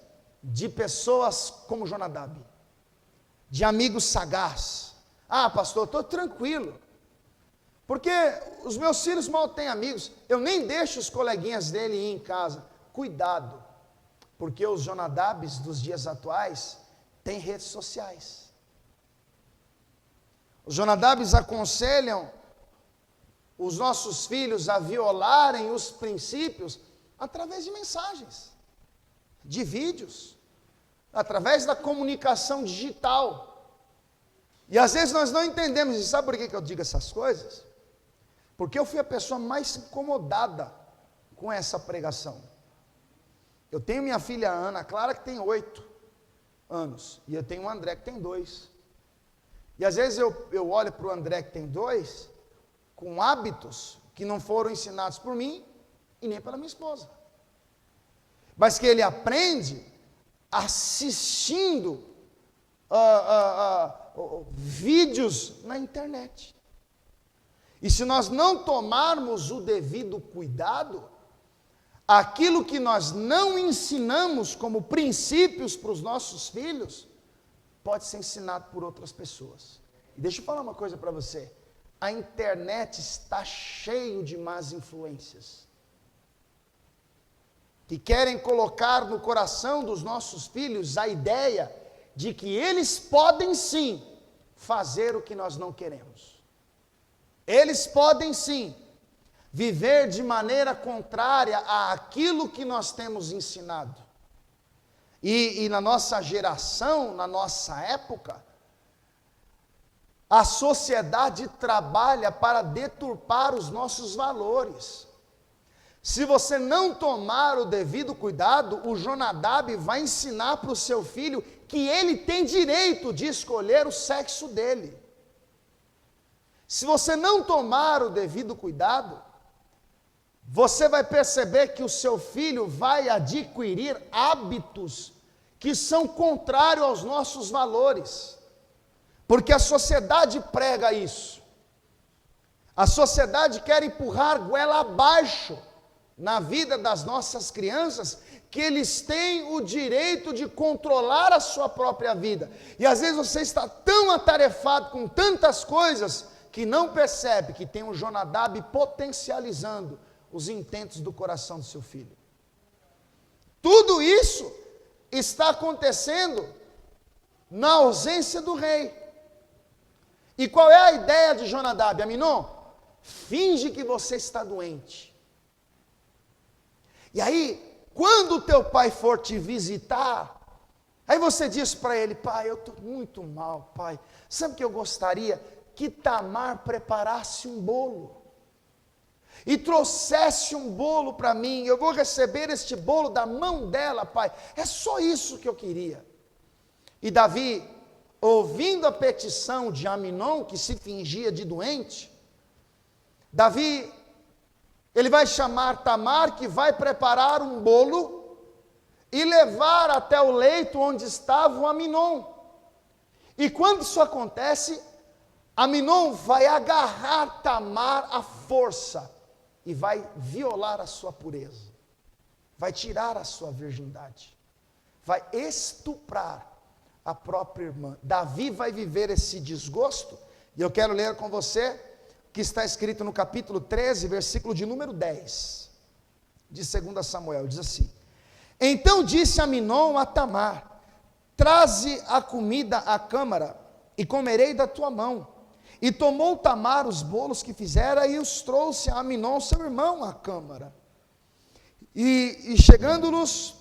de pessoas como Jonadab, de amigos sagazes. Ah, pastor, estou tranquilo, porque os meus filhos mal têm amigos, eu nem deixo os coleguinhas dele ir em casa. Cuidado, porque os Jonadabs dos dias atuais têm redes sociais. Os Jonadabs aconselham os nossos filhos a violarem os princípios através de mensagens, de vídeos, através da comunicação digital. E às vezes nós não entendemos, e sabe por que eu digo essas coisas? Porque eu fui a pessoa mais incomodada com essa pregação. Eu tenho minha filha Ana Clara, que tem 8 anos, e eu tenho o André, que tem 2. E às vezes eu olho para o André, que tem 2, com hábitos que não foram ensinados por mim e nem pela minha esposa, mas que ele aprende assistindo vídeos na internet. E se nós não tomarmos o devido cuidado, aquilo que nós não ensinamos como princípios para os nossos filhos, pode ser ensinado por outras pessoas. E deixa eu falar uma coisa para você, a internet está cheio de más influências, que querem colocar no coração dos nossos filhos a ideia de que eles podem sim fazer o que nós não queremos. Eles podem sim viver de maneira contrária àquilo que nós temos ensinado. E na nossa geração, na nossa época, a sociedade trabalha para deturpar os nossos valores. Se você não tomar o devido cuidado, o Jonadab vai ensinar para o seu filho que ele tem direito de escolher o sexo dele. Se você não tomar o devido cuidado, você vai perceber que o seu filho vai adquirir hábitos que são contrários aos nossos valores, porque a sociedade prega isso. A sociedade quer empurrar goela abaixo na vida das nossas crianças, que eles têm o direito de controlar a sua própria vida. E às vezes você está tão atarefado com tantas coisas, que não percebe que tem um Jonadab potencializando os intentos do coração do seu filho. Tudo isso está acontecendo na ausência do rei. E qual é a ideia de Jonadab? Aminon, finge que você está doente. E aí, quando o teu pai for te visitar, aí você diz para ele: pai, eu estou muito mal, pai. Sabe o que eu gostaria? Que Tamar preparasse um bolo e trouxesse um bolo para mim. Eu vou receber este bolo da mão dela, pai. É só isso que eu queria. E Davi, ouvindo a petição de Aminon, que se fingia de doente, Davi, ele vai chamar Tamar, que vai preparar um bolo e levar até o leito onde estava o Aminon. E quando isso acontece, Aminon vai agarrar Tamar à força e vai violar a sua pureza, vai tirar a sua virgindade, vai estuprar a própria irmã. Davi vai viver esse desgosto, e eu quero ler com você que está escrito no capítulo 13, versículo de número 10, de 2 Samuel, diz assim: então disse Aminon a Tamar: traze a comida à câmara, e comerei da tua mão. E tomou Tamar os bolos que fizera, e os trouxe a Aminon, seu irmão, à câmara. E chegando-nos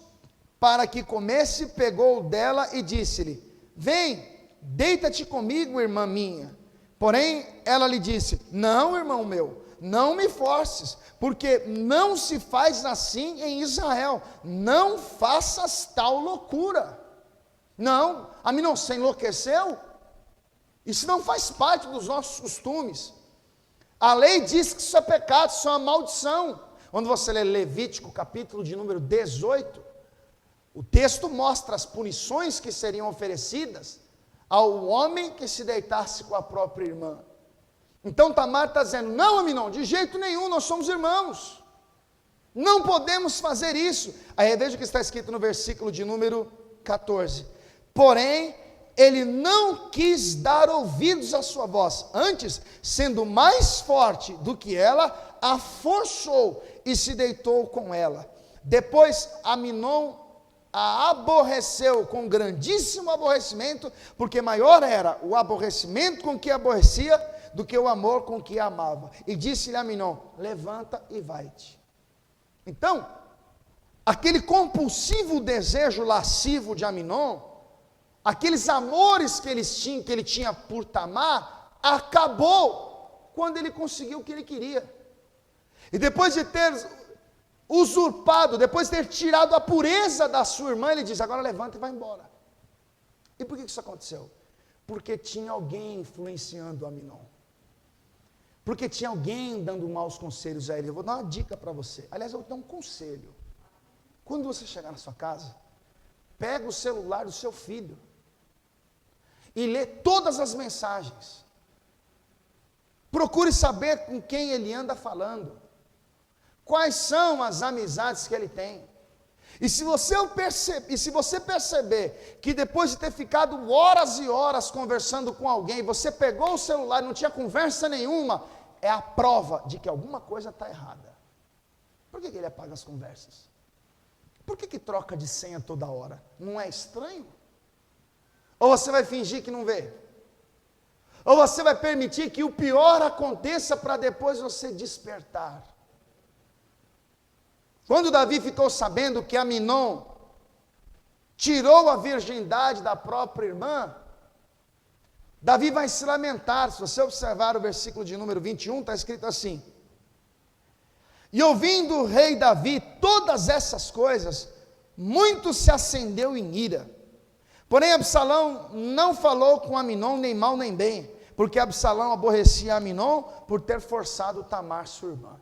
para que comesse, pegou dela e disse-lhe: vem, deita-te comigo, irmã minha. Porém, ela lhe disse: não, irmão meu, não me forces, porque não se faz assim em Israel. Não faças tal loucura. Não, Aminon, você enlouqueceu? Isso não faz parte dos nossos costumes. A lei diz que isso é pecado, isso é uma maldição. Quando você lê Levítico, capítulo de número 18, o texto mostra as punições que seriam oferecidas ao homem que se deitasse com a própria irmã. Então Tamar está dizendo: não, Aminon, de jeito nenhum, nós somos irmãos. Não podemos fazer isso. Aí veja o que está escrito no versículo de número 14. Porém, ele não quis dar ouvidos à sua voz. Antes, sendo mais forte do que ela, a forçou e se deitou com ela. Depois, Aminon a aborreceu com grandíssimo aborrecimento, porque maior era o aborrecimento com que aborrecia do que o amor com que amava. E disse-lhe a Aminon: levanta e vai-te. Então, aquele compulsivo desejo lascivo de Aminon, aqueles amores que ele tinha por Tamar, acabou quando ele conseguiu o que ele queria. E depois de ter usurpado, depois de ter tirado a pureza da sua irmã, ele diz: agora levanta e vai embora. E por que isso aconteceu? Porque tinha alguém influenciando Aminon. Porque tinha alguém dando maus conselhos a ele. Eu vou dar uma dica para você. Aliás, eu vou dar um conselho. Quando você chegar na sua casa, pega o celular do seu filho e lê todas as mensagens. Procure saber com quem ele anda falando. Quais são as amizades que ele tem. E se você perceber que depois de ter ficado horas e horas conversando com alguém, você pegou o celular e não tinha conversa nenhuma, é a prova de que alguma coisa está errada. Por que ele apaga as conversas? Por que troca de senha toda hora? Não é estranho? Ou você vai fingir que não vê? Ou você vai permitir que o pior aconteça para depois você despertar? Quando Davi ficou sabendo que Aminon tirou a virgindade da própria irmã, Davi vai se lamentar. Se você observar o versículo de número 21, está escrito assim: e ouvindo o rei Davi todas essas coisas, muito se acendeu em ira. Porém Absalão não falou com Aminon nem mal nem bem, porque Absalão aborrecia Aminon por ter forçado Tamar, sua irmã.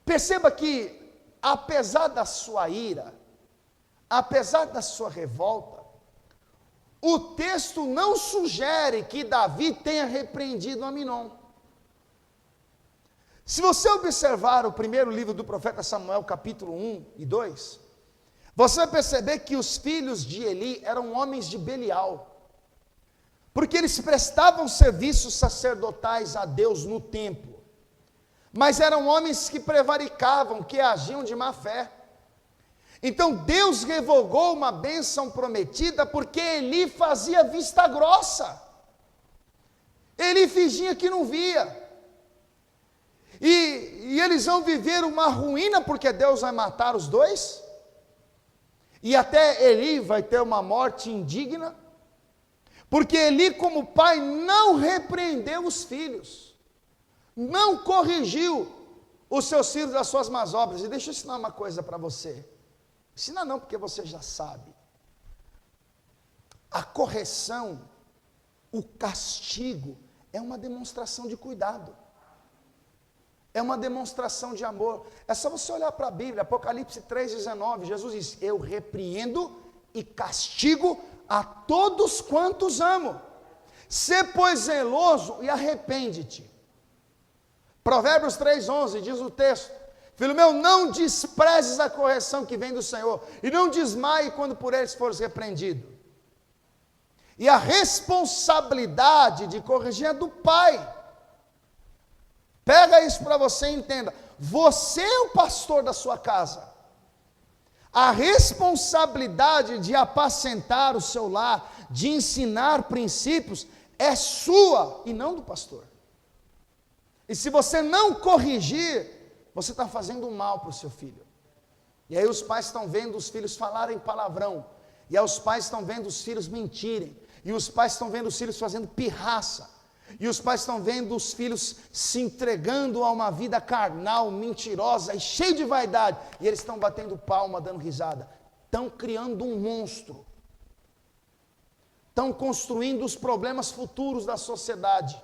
Perceba que, apesar da sua ira, apesar da sua revolta, o texto não sugere que Davi tenha repreendido Aminon. Se você observar o primeiro livro do profeta Samuel, capítulo 1 e 2, você vai perceber que os filhos de Eli eram homens de Belial, porque eles prestavam serviços sacerdotais a Deus no templo. Mas eram homens que prevaricavam, que agiam de má fé. Então Deus revogou uma bênção prometida, porque Eli fazia vista grossa. Eli fingia que não via. E eles vão viver uma ruína, porque Deus vai matar os dois. E até Eli vai ter uma morte indigna, porque Eli, como pai, não repreendeu os filhos. Não corrigiu os seus filhos das suas más obras. E deixa eu ensinar uma coisa para você. Ensina não, porque você já sabe. A correção, o castigo, é uma demonstração de cuidado. É uma demonstração de amor. É só você olhar para a Bíblia, Apocalipse 3,19. Jesus diz: eu repreendo e castigo a todos quantos amo. Sê, pois, zeloso e arrepende-te. Provérbios 3,11 diz o texto: filho meu, não desprezes a correção que vem do Senhor, e não desmaie quando por eles fores repreendido. E a responsabilidade de corrigir é do pai. Pega isso para você e entenda. Você é o pastor da sua casa. A responsabilidade de apacentar o seu lar, de ensinar princípios, é sua e não do pastor. E se você não corrigir, você está fazendo mal para o seu filho. E aí os pais estão vendo os filhos falarem palavrão. E aí os pais estão vendo os filhos mentirem. E os pais estão vendo os filhos fazendo pirraça. E os pais estão vendo os filhos se entregando a uma vida carnal, mentirosa e cheia de vaidade. E eles estão batendo palma, dando risada. Estão criando um monstro. Estão construindo os problemas futuros da sociedade.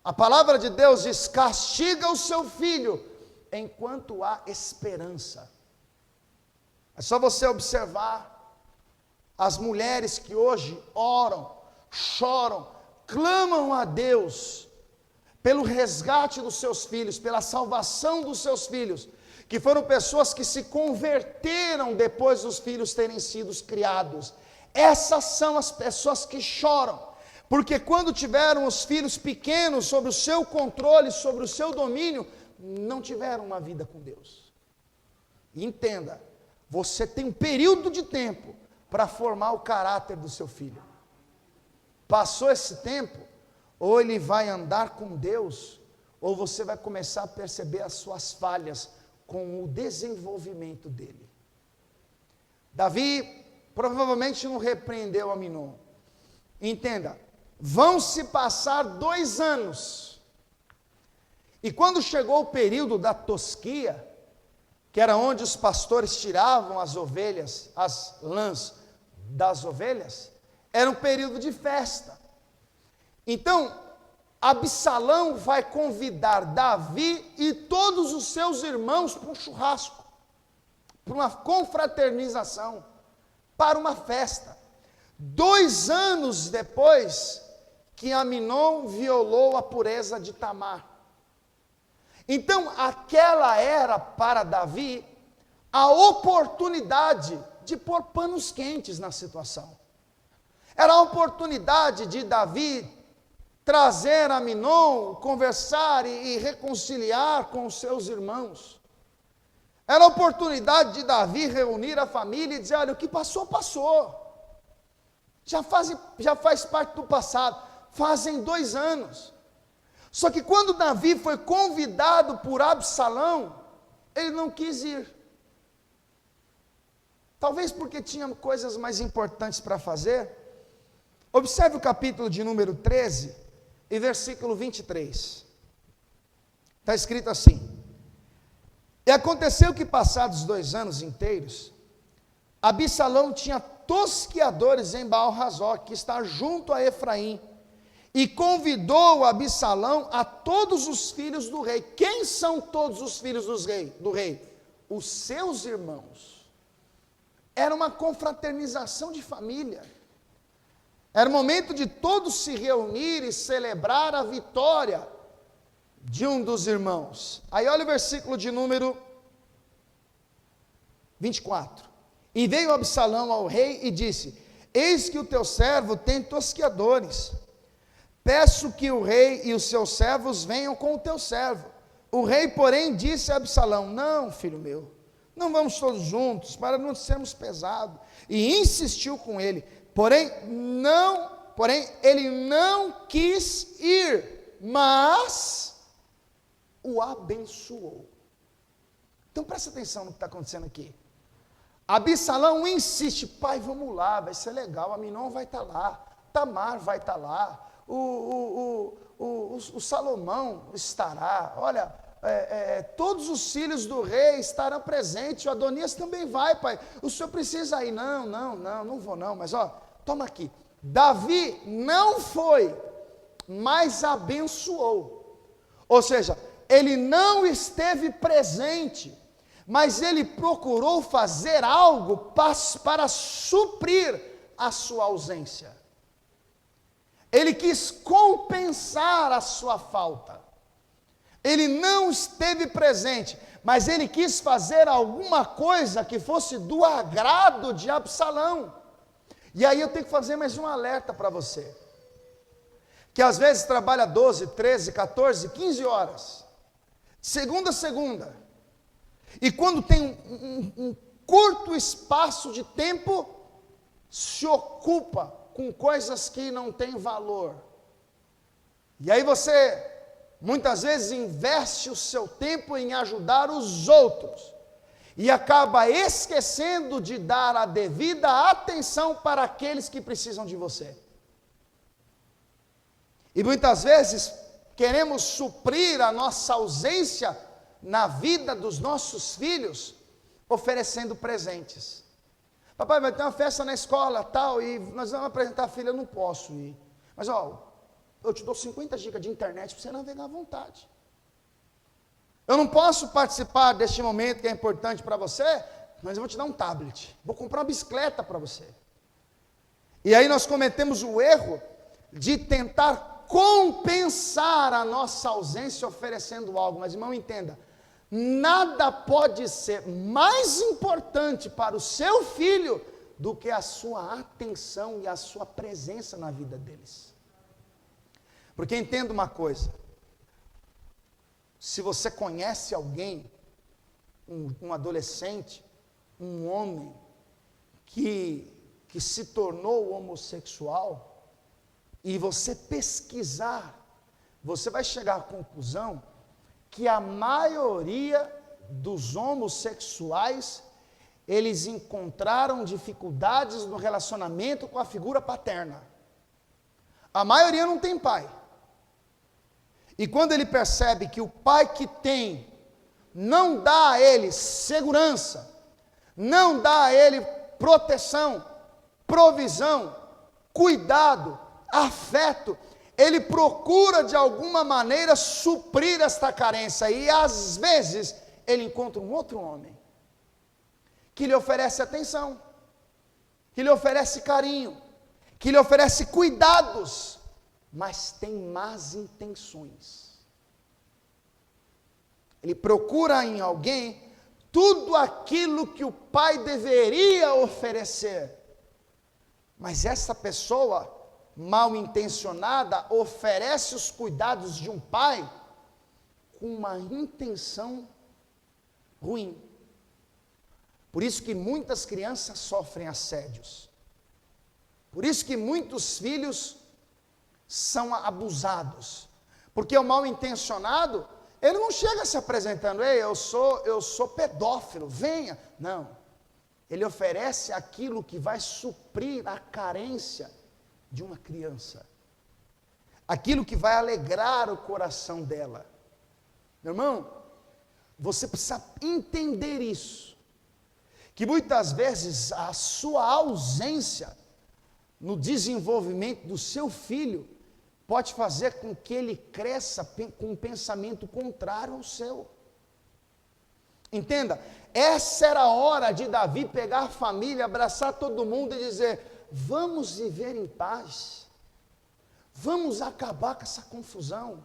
A palavra de Deus diz: castiga o seu filho enquanto há esperança. É só você observar as mulheres que hoje oram, choram, clamam a Deus pelo resgate dos seus filhos, pela salvação dos seus filhos, que foram pessoas que se converteram depois dos filhos terem sido criados. Essas são as pessoas que choram, porque quando tiveram os filhos pequenos sob o seu controle, sobre o seu domínio, não tiveram uma vida com Deus. E entenda, você tem um período de tempo para formar o caráter do seu filho. Passou esse tempo, ou ele vai andar com Deus, ou você vai começar a perceber as suas falhas com o desenvolvimento dele. Davi provavelmente não repreendeu Aminon. Entenda, vão se passar 2 anos, e quando chegou o período da tosquia, que era onde os pastores tiravam as ovelhas, as lãs das ovelhas, era um período de festa. Então, Absalão vai convidar Davi e todos os seus irmãos para um churrasco, para uma confraternização, para uma festa. 2 anos depois que Aminon violou a pureza de Tamar. Então, aquela era para Davi a oportunidade de pôr panos quentes na situação. Era a oportunidade de Davi trazer Aminon, conversar e reconciliar com os seus irmãos. Era a oportunidade de Davi reunir a família e dizer: olha, o que passou, passou. Já faz parte do passado. Fazem 2 anos. Só que quando Davi foi convidado por Absalão, ele não quis ir. Talvez porque tinha coisas mais importantes para fazer. Observe o capítulo de número 13 e versículo 23. Está escrito assim: e aconteceu que passados 2 anos inteiros, Absalão tinha tosquiadores em Baal-Razó, que está junto a Efraim, e convidou Absalão a todos os filhos do rei. Quem são todos os filhos do rei? Os seus irmãos. Era uma confraternização de família. Era o momento de todos se reunir e celebrar a vitória de um dos irmãos. Aí olha o versículo de número 24. E veio Absalão ao rei e disse: eis que o teu servo tem tosquiadores. Peço que o rei e os seus servos venham com o teu servo. O rei, porém, disse a Absalão: não, filho meu, não vamos todos juntos, para não sermos pesados. E insistiu com ele, porém ele não quis ir, mas o abençoou. Então presta atenção no que está acontecendo aqui. Absalão insiste: pai, vamos lá, vai ser legal, Aminon vai estar lá, Tamar vai estar lá, o Salomão estará, olha, todos os filhos do rei estarão presentes, o Adonias também vai, pai, o senhor precisa ir. Não vou não, mas toma aqui. Davi não foi, mas abençoou. Ou seja, ele não esteve presente, mas ele procurou fazer algo para suprir a sua ausência. Ele quis compensar a sua falta. Ele não esteve presente, mas ele quis fazer alguma coisa que fosse do agrado de Absalão. E aí eu tenho que fazer mais um alerta para você, que às vezes trabalha 12, 13, 14, 15 horas, segunda a segunda, e quando tem um curto espaço de tempo, se ocupa com coisas que não têm valor. E aí você, muitas vezes, investe o seu tempo em ajudar os outros, e acaba esquecendo de dar a devida atenção para aqueles que precisam de você. E muitas vezes, queremos suprir a nossa ausência na vida dos nossos filhos, oferecendo presentes. Papai, vai ter uma festa na escola, tal, e nós vamos apresentar a filha, eu não posso ir. Mas, eu te dou 50 GB de internet para você navegar à vontade. Eu não posso participar deste momento que é importante para você, mas eu vou te dar um tablet. Vou comprar uma bicicleta para você. E aí nós cometemos o erro de tentar compensar a nossa ausência oferecendo algo. Mas, irmão, entenda, nada pode ser mais importante para o seu filho do que a sua atenção e a sua presença na vida deles. Porque entenda uma coisa, se você conhece alguém, um adolescente, um homem que se tornou homossexual, e você pesquisar, você vai chegar à conclusão que a maioria dos homossexuais, eles encontraram dificuldades no relacionamento com a figura paterna. A maioria não tem pai. E quando ele percebe que o pai que tem não dá a ele segurança, não dá a ele proteção, provisão, cuidado, afeto, ele procura de alguma maneira suprir esta carência, e às vezes ele encontra um outro homem que lhe oferece atenção, que lhe oferece carinho, que lhe oferece cuidados, mas tem más intenções. Ele procura em alguém tudo aquilo que o pai deveria oferecer, mas essa pessoa mal intencionada oferece os cuidados de um pai com uma intenção ruim. Por isso que muitas crianças sofrem assédios, por isso que muitos filhos são abusados, porque o mal intencionado, ele não chega se apresentando, ei, eu sou pedófilo, venha, não, ele oferece aquilo que vai suprir a carência de uma criança, aquilo que vai alegrar o coração dela. Meu irmão, você precisa entender isso, que muitas vezes a sua ausência no desenvolvimento do seu filho pode fazer com que ele cresça com um pensamento contrário ao seu. Entenda, essa era a hora de Davi pegar a família, abraçar todo mundo e dizer: vamos viver em paz, vamos acabar com essa confusão.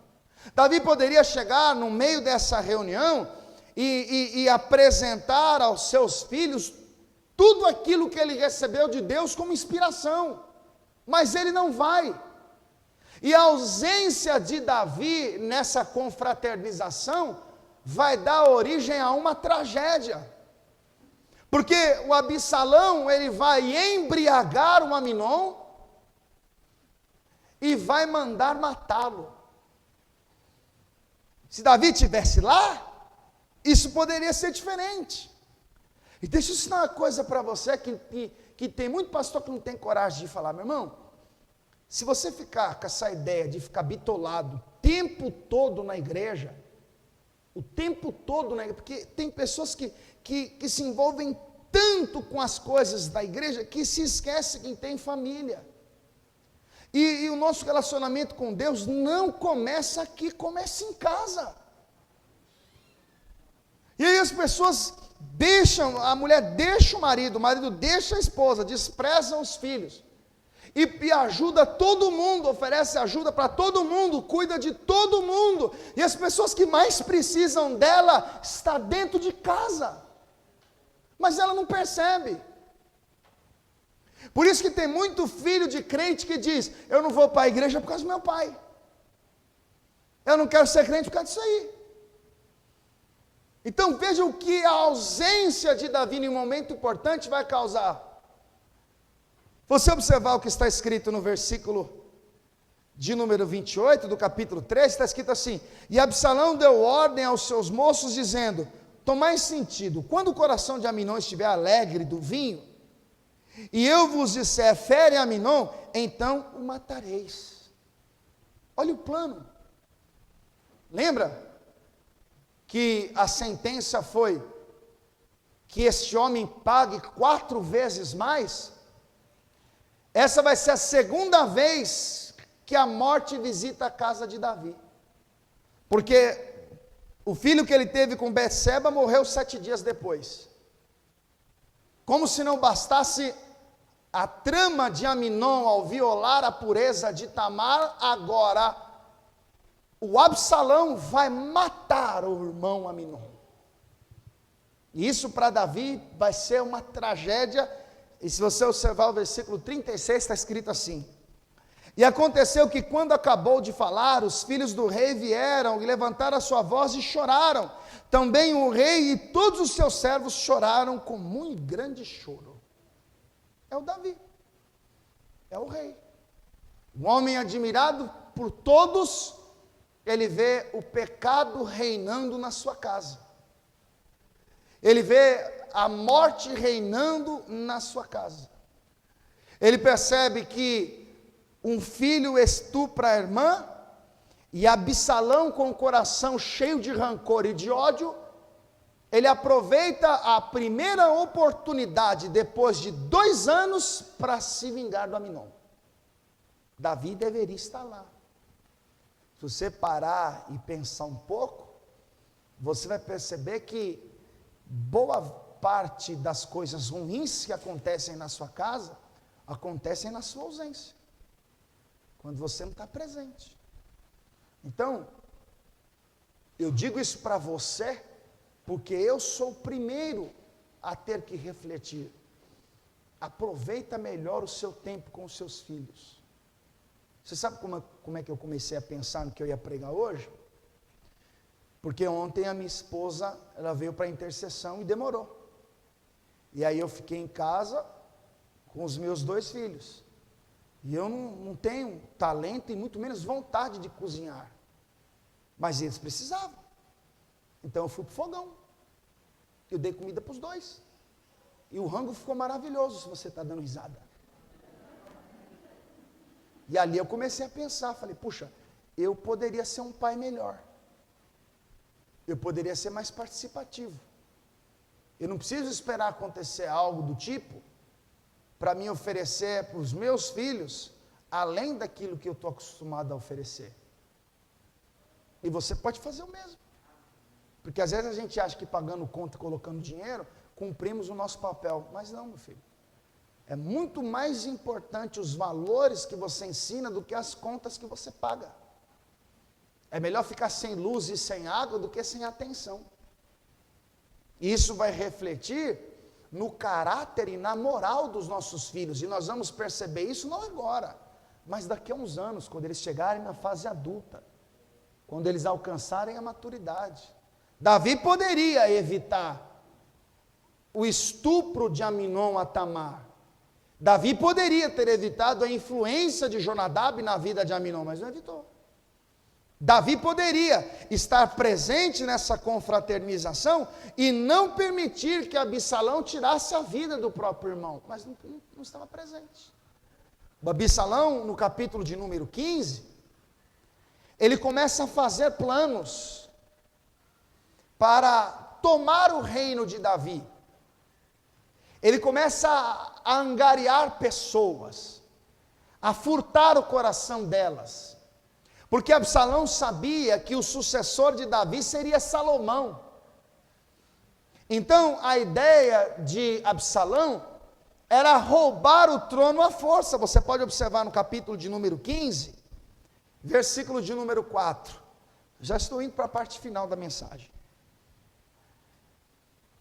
Davi poderia chegar no meio dessa reunião e apresentar aos seus filhos tudo aquilo que ele recebeu de Deus como inspiração, mas ele não vai. E a ausência de Davi nessa confraternização vai dar origem a uma tragédia, porque o Absalão, ele vai embriagar o Aminon e vai mandar matá-lo. Se Davi estivesse lá, isso poderia ser diferente. E deixa eu ensinar uma coisa para você, que tem muito pastor que não tem coragem de falar. Meu irmão, se você ficar com essa ideia de ficar bitolado o tempo todo na igreja, porque tem pessoas que se envolvem tanto com as coisas da igreja, que se esquece que tem família. E o nosso relacionamento com Deus não começa aqui, começa em casa. E aí as pessoas deixam, a mulher deixa o marido deixa a esposa, despreza os filhos, e ajuda todo mundo, oferece ajuda para todo mundo, cuida de todo mundo, e as pessoas que mais precisam dela estão dentro de casa, mas ela não percebe. Por isso que tem muito filho de crente que diz: eu não vou para a igreja por causa do meu pai, eu não quero ser crente por causa disso aí. Então veja o que a ausência de Davi em um momento importante vai causar. Você observar o que está escrito no versículo de número 28 do capítulo 3, está escrito assim: e Absalão deu ordem aos seus moços dizendo: tomai sentido, quando o coração de Aminon estiver alegre do vinho, e eu vos disser, fere Aminon, então o matareis. Olha o plano. Lembra que a sentença foi que este homem pague 4 vezes mais? Essa vai ser a segunda vez que a morte visita a casa de Davi, porque o filho que ele teve com Betseba morreu 7 dias depois. Como se não bastasse a trama de Aminon ao violar a pureza de Tamar, agora o Absalão vai matar o irmão Aminon. E isso para Davi vai ser uma tragédia. E se você observar o versículo 36, está escrito assim: e aconteceu que quando acabou de falar, os filhos do rei vieram e levantaram a sua voz e choraram. Também o rei e todos os seus servos choraram com muito grande choro. É o Davi, é o rei, um homem admirado por todos. Ele vê o pecado reinando na sua casa, ele vê a morte reinando na sua casa, ele percebe que um filho estupra a irmã, e Absalão, com o coração cheio de rancor e de ódio, ele aproveita a primeira oportunidade, depois de 2 anos, para se vingar do Aminon. Davi deveria estar lá. Se você parar e pensar um pouco, você vai perceber que boa parte das coisas ruins que acontecem na sua casa, acontecem na sua ausência, quando você não está presente. Então, eu digo isso para você, porque eu sou o primeiro a ter que refletir. Aproveita melhor o seu tempo com os seus filhos. Você sabe como é que eu comecei a pensar no que eu ia pregar hoje? Porque ontem a minha esposa, ela veio para a intercessão e demorou. E aí eu fiquei em casa com os meus 2 filhos. E eu não tenho talento e muito menos vontade de cozinhar. Mas eles precisavam. Então eu fui para o fogão. Eu dei comida para os 2. E o rango ficou maravilhoso, se você está dando risada. E ali eu comecei a pensar, falei, puxa, eu poderia ser um pai melhor. Eu poderia ser mais participativo. Eu não preciso esperar acontecer algo do tipo para me oferecer para os meus filhos, além daquilo que eu estou acostumado a oferecer. E você pode fazer o mesmo. Porque às vezes a gente acha que pagando conta e colocando dinheiro, cumprimos o nosso papel. Mas não, meu filho. É muito mais importante os valores que você ensina do que as contas que você paga. É melhor ficar sem luz e sem água do que sem atenção. Isso vai refletir no caráter e na moral dos nossos filhos. E nós vamos perceber isso não agora, mas daqui a uns anos, quando eles chegarem na fase adulta, quando eles alcançarem a maturidade. Davi poderia evitar o estupro de Aminon a Tamar. Davi poderia ter evitado a influência de Jonadab na vida de Aminon, mas não evitou. Davi poderia estar presente nessa confraternização e não permitir que Absalão tirasse a vida do próprio irmão, mas não estava presente. O Absalão, no capítulo de número 15, ele começa a fazer planos para tomar o reino de Davi. Ele começa a angariar pessoas, a furtar o coração delas, porque Absalão sabia que o sucessor de Davi seria Salomão. Então a ideia de Absalão era roubar o trono à força. Você pode observar no capítulo de número 15, versículo de número 4. Já estou indo para a parte final da mensagem.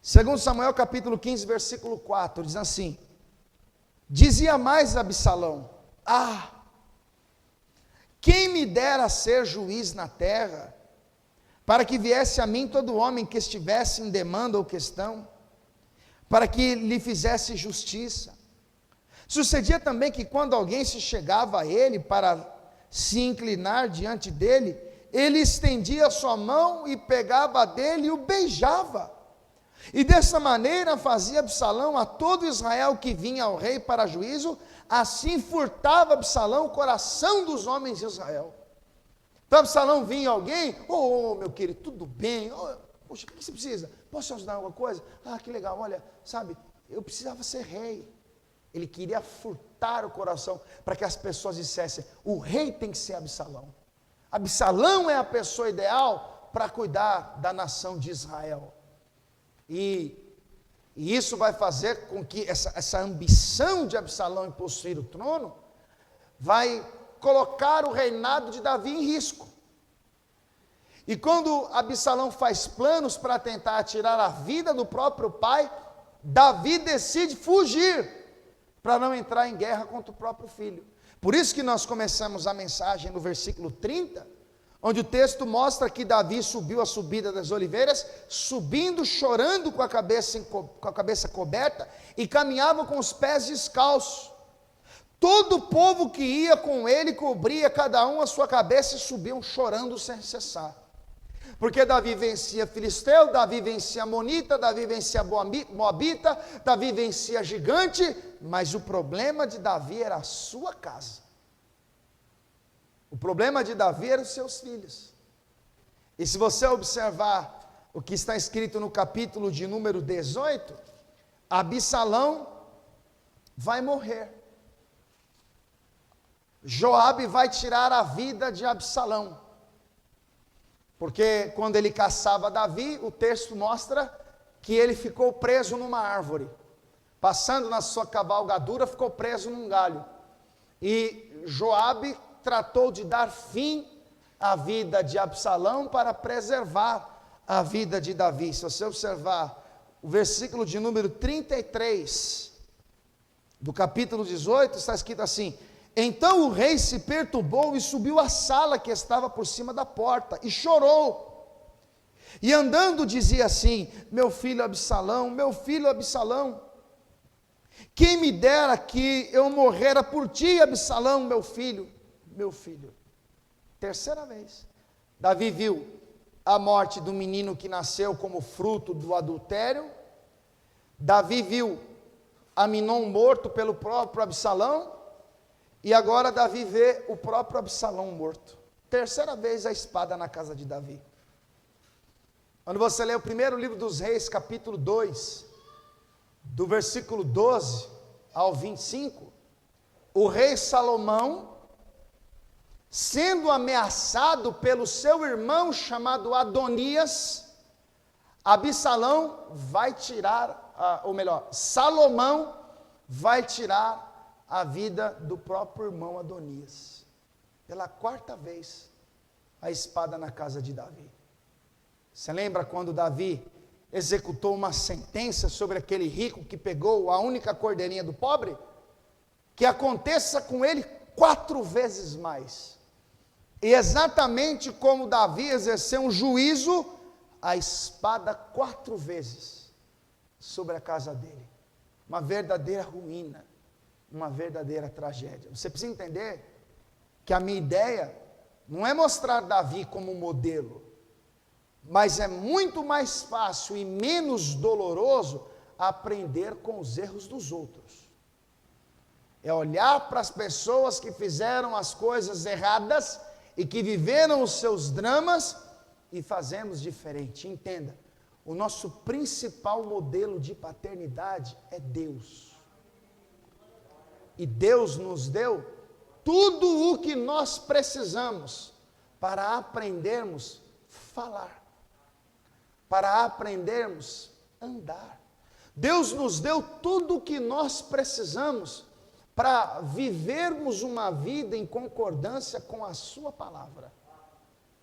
2 Samuel capítulo 15, versículo 4, diz assim: dizia mais Absalão: quem me dera ser juiz na terra, para que viesse a mim todo homem que estivesse em demanda ou questão, para que lhe fizesse justiça. Sucedia também que quando alguém se chegava a ele para se inclinar diante dele, ele estendia a sua mão e pegava dele e o beijava. E dessa maneira fazia Absalão a todo Israel que vinha ao rei para juízo, assim furtava Absalão o coração dos homens de Israel. Então Absalão vinha alguém, meu querido, tudo bem, poxa, o que você precisa? Posso te ajudar em alguma coisa? Que legal, olha, sabe, eu precisava ser rei. Ele queria furtar o coração, para que as pessoas dissessem, o rei tem que ser Absalão. Absalão é a pessoa ideal para cuidar da nação de Israel. E E isso vai fazer com que essa ambição de Absalão em possuir o trono vai colocar o reinado de Davi em risco. E quando Absalão faz planos para tentar tirar a vida do próprio pai, Davi decide fugir para não entrar em guerra contra o próprio filho. Por isso que nós começamos a mensagem no versículo 30, onde o texto mostra que Davi subiu a subida das oliveiras, subindo, chorando com a cabeça coberta, e caminhava com os pés descalços. Todo o povo que ia com ele cobria cada um a sua cabeça e subiam chorando sem cessar. Porque Davi vencia Filisteu, Davi vencia Amonita, Davi vencia Moabita, Davi vencia gigante, mas o problema de Davi era a sua casa. O problema de Davi eram os seus filhos. E se você observar o que está escrito no capítulo de número 18, Absalão vai morrer. Joabe vai tirar a vida de Absalão. Porque quando ele caçava Davi, o texto mostra que ele ficou preso numa árvore. Passando na sua cavalgadura, ficou preso num galho. E Joabe tratou de dar fim à vida de Absalão para preservar a vida de Davi. Se você observar o versículo de número 33 do capítulo 18, está escrito assim: então o rei se perturbou e subiu à sala que estava por cima da porta e chorou. E andando dizia assim: meu filho Absalão, quem me dera que eu morrera por ti, Absalão, meu filho. Terceira vez. Davi viu a morte do menino que nasceu como fruto do adultério. Davi viu Aminon morto pelo próprio Absalão. E agora Davi vê o próprio Absalão morto. Terceira vez a espada na casa de Davi. Quando você lê o primeiro livro dos Reis, capítulo 2, do versículo 12 ao 25, o rei Salomão, sendo ameaçado pelo seu irmão chamado Adonias, Absalão vai tirar, Salomão vai tirar a vida do próprio irmão Adonias. Pela quarta vez, a espada na casa de Davi. Você lembra quando Davi executou uma sentença sobre aquele rico que pegou a única cordeirinha do pobre? Que aconteça com ele 4 vezes mais. E exatamente como Davi exerceu um juízo, a espada 4 vezes sobre a casa dele. Uma verdadeira ruína. Uma verdadeira tragédia. Você precisa entender que a minha ideia não é mostrar Davi como modelo, mas é muito mais fácil e menos doloroso aprender com os erros dos outros. É olhar para as pessoas que fizeram as coisas erradas e que viveram os seus dramas e fazemos diferente. Entenda, o nosso principal modelo de paternidade é Deus. E Deus nos deu tudo o que nós precisamos para aprendermos falar, para aprendermos andar. Deus nos deu tudo o que nós precisamos para vivermos uma vida em concordância com a sua palavra,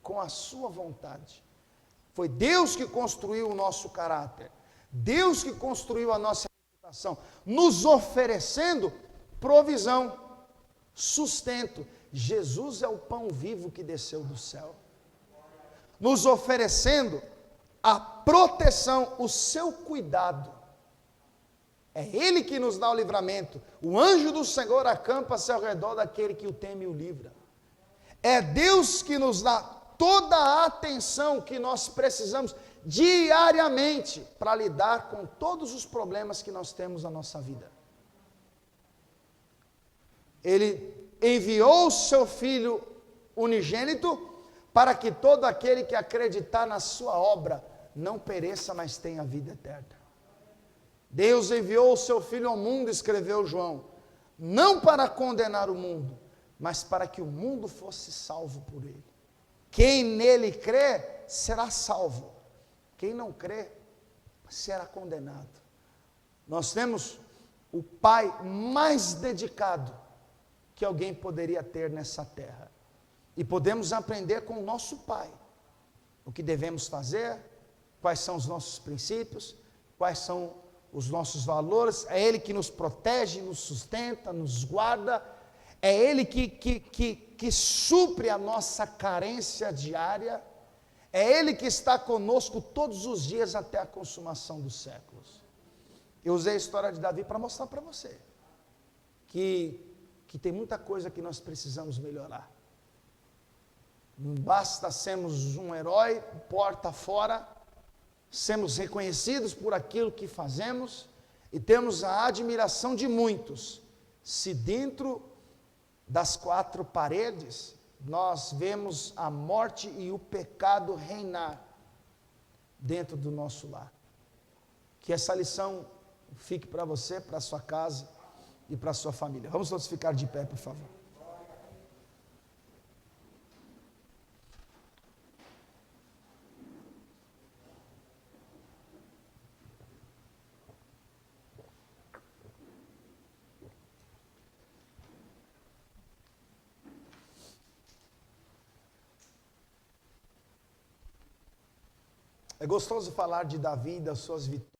com a sua vontade. Foi Deus que construiu o nosso caráter, Deus que construiu a nossa reputação, nos oferecendo provisão, sustento. Jesus é o pão vivo que desceu do céu, nos oferecendo a proteção, o seu cuidado. É Ele que nos dá o livramento. O anjo do Senhor acampa-se ao redor daquele que o teme e o livra. É Deus que nos dá toda a atenção que nós precisamos diariamente para lidar com todos os problemas que nós temos na nossa vida. Ele enviou o seu Filho unigênito para que todo aquele que acreditar na sua obra não pereça, mas tenha vida eterna. Deus enviou o seu Filho ao mundo, escreveu João, não para condenar o mundo, mas para que o mundo fosse salvo por ele. Quem nele crê será salvo, quem não crê será condenado. Nós temos o pai mais dedicado que alguém poderia ter nessa terra. E podemos aprender com o nosso pai o que devemos fazer, quais são os nossos princípios, quais são os nossos valores. É Ele que nos protege, nos sustenta, nos guarda. É Ele que supre a nossa carência diária. É Ele que está conosco todos os dias até a consumação dos séculos. Eu usei a história de Davi para mostrar para você que tem muita coisa que nós precisamos melhorar. Não basta sermos um herói, porta fora, sermos reconhecidos por aquilo que fazemos e temos a admiração de muitos, se dentro das quatro paredes nós vemos a morte e o pecado reinar dentro do nosso lar. Que essa lição fique para você, para a sua casa e para a sua família. Vamos todos ficar de pé, por favor. É gostoso falar de Davi e das suas vitórias.